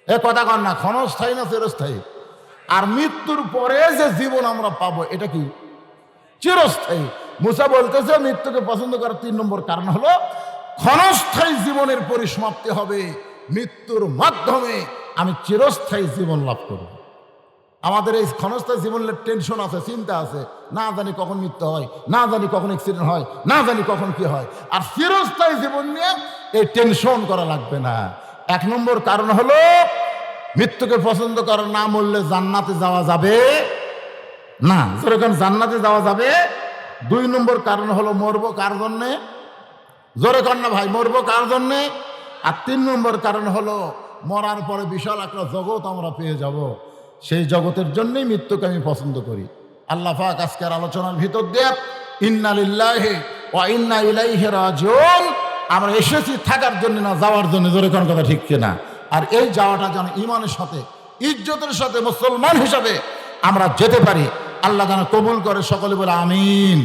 এ কথা কন না, ক্ষণস্থায়ী না চিরস্থায়ী? আর মৃত্যুর পরে যে জীবন আমরা পাবো এটা কি? চিরস্থায়ী। মুসা বলতেছে মৃত্যুকে পছন্দ করার 3 নম্বর কারণ হলো ক্ষণস্থায়ী জীবনের পরিসমাপ্তি হবে, মৃত্যুর মাধ্যমে আমি চিরস্থায়ী জীবন লাভ করব। আমাদের এই ক্ষণস্থায়ী জীবনের টেনশন আছে, চিন্তা আছে, না জানি কখন মৃত্যু হয়, না জানি কখন অ্যাক্সিডেন্ট হয়, না জানি কখন কি হয়। আর চিরস্থায়ী জীবন নিয়ে এই টেনশন করা লাগবে না। 1 নম্বর কারণ হলো মৃত্যুকে পছন্দ করার না মরলে জান্নাতে যাওয়া যাবে না। যেরকম জান্নাতে যাওয়া যাবে। 2 নম্বর কারণ হলো মরবো কার জন্যে? জোরে কর না ভাই, মরবো কার জন্যে? আর 3 নম্বর কারণ হলো মরার পরে বিশাল একটা জগৎ আমরা পেয়ে যাব, সেই জগতের জন্যই মৃত্যুকে আমি পছন্দ করি। আল্লাহ পাক আজকের আলোচনার ভিতর দিয়ে ইন্না লিল্লাহি ওয়া ইন্না ইলাইহি রাজিউন, আমরা এসেছি থাকার জন্য না যাওয়ার জন্য। জোরে কোন কথা ঠিক কিনা? আর এই যাওয়াটা যেন ঈমানের সাথে, ইজ্জতের সাথে মুসলমান হিসাবে আমরা যেতে পারি। আল্লাহ যেন কবুল করে, সকলে বলে আমিন।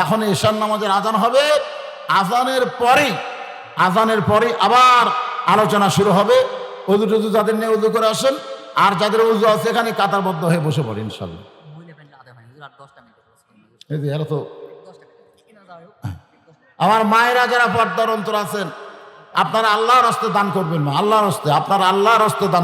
এখন ঈশার নামাজের আজান হবে, আজানের পরেই আবার আলোচনা শুরু হবে। উযু টুজু যাদের নিয়ে উযু করে আসেন, আর যাদের উযু আছে এখানে কাতারবদ্ধ হয়ে বসে পড়ে ইনশাল্লাহ। এই যে এরা তো আমার মায়েরা যারা পর্দার অন্তর আছেন, আপনারা আল্লাহর হস্তে দান করবেন, মা আল্লাহর হস্তে, আপনারা আল্লাহর হস্তে দান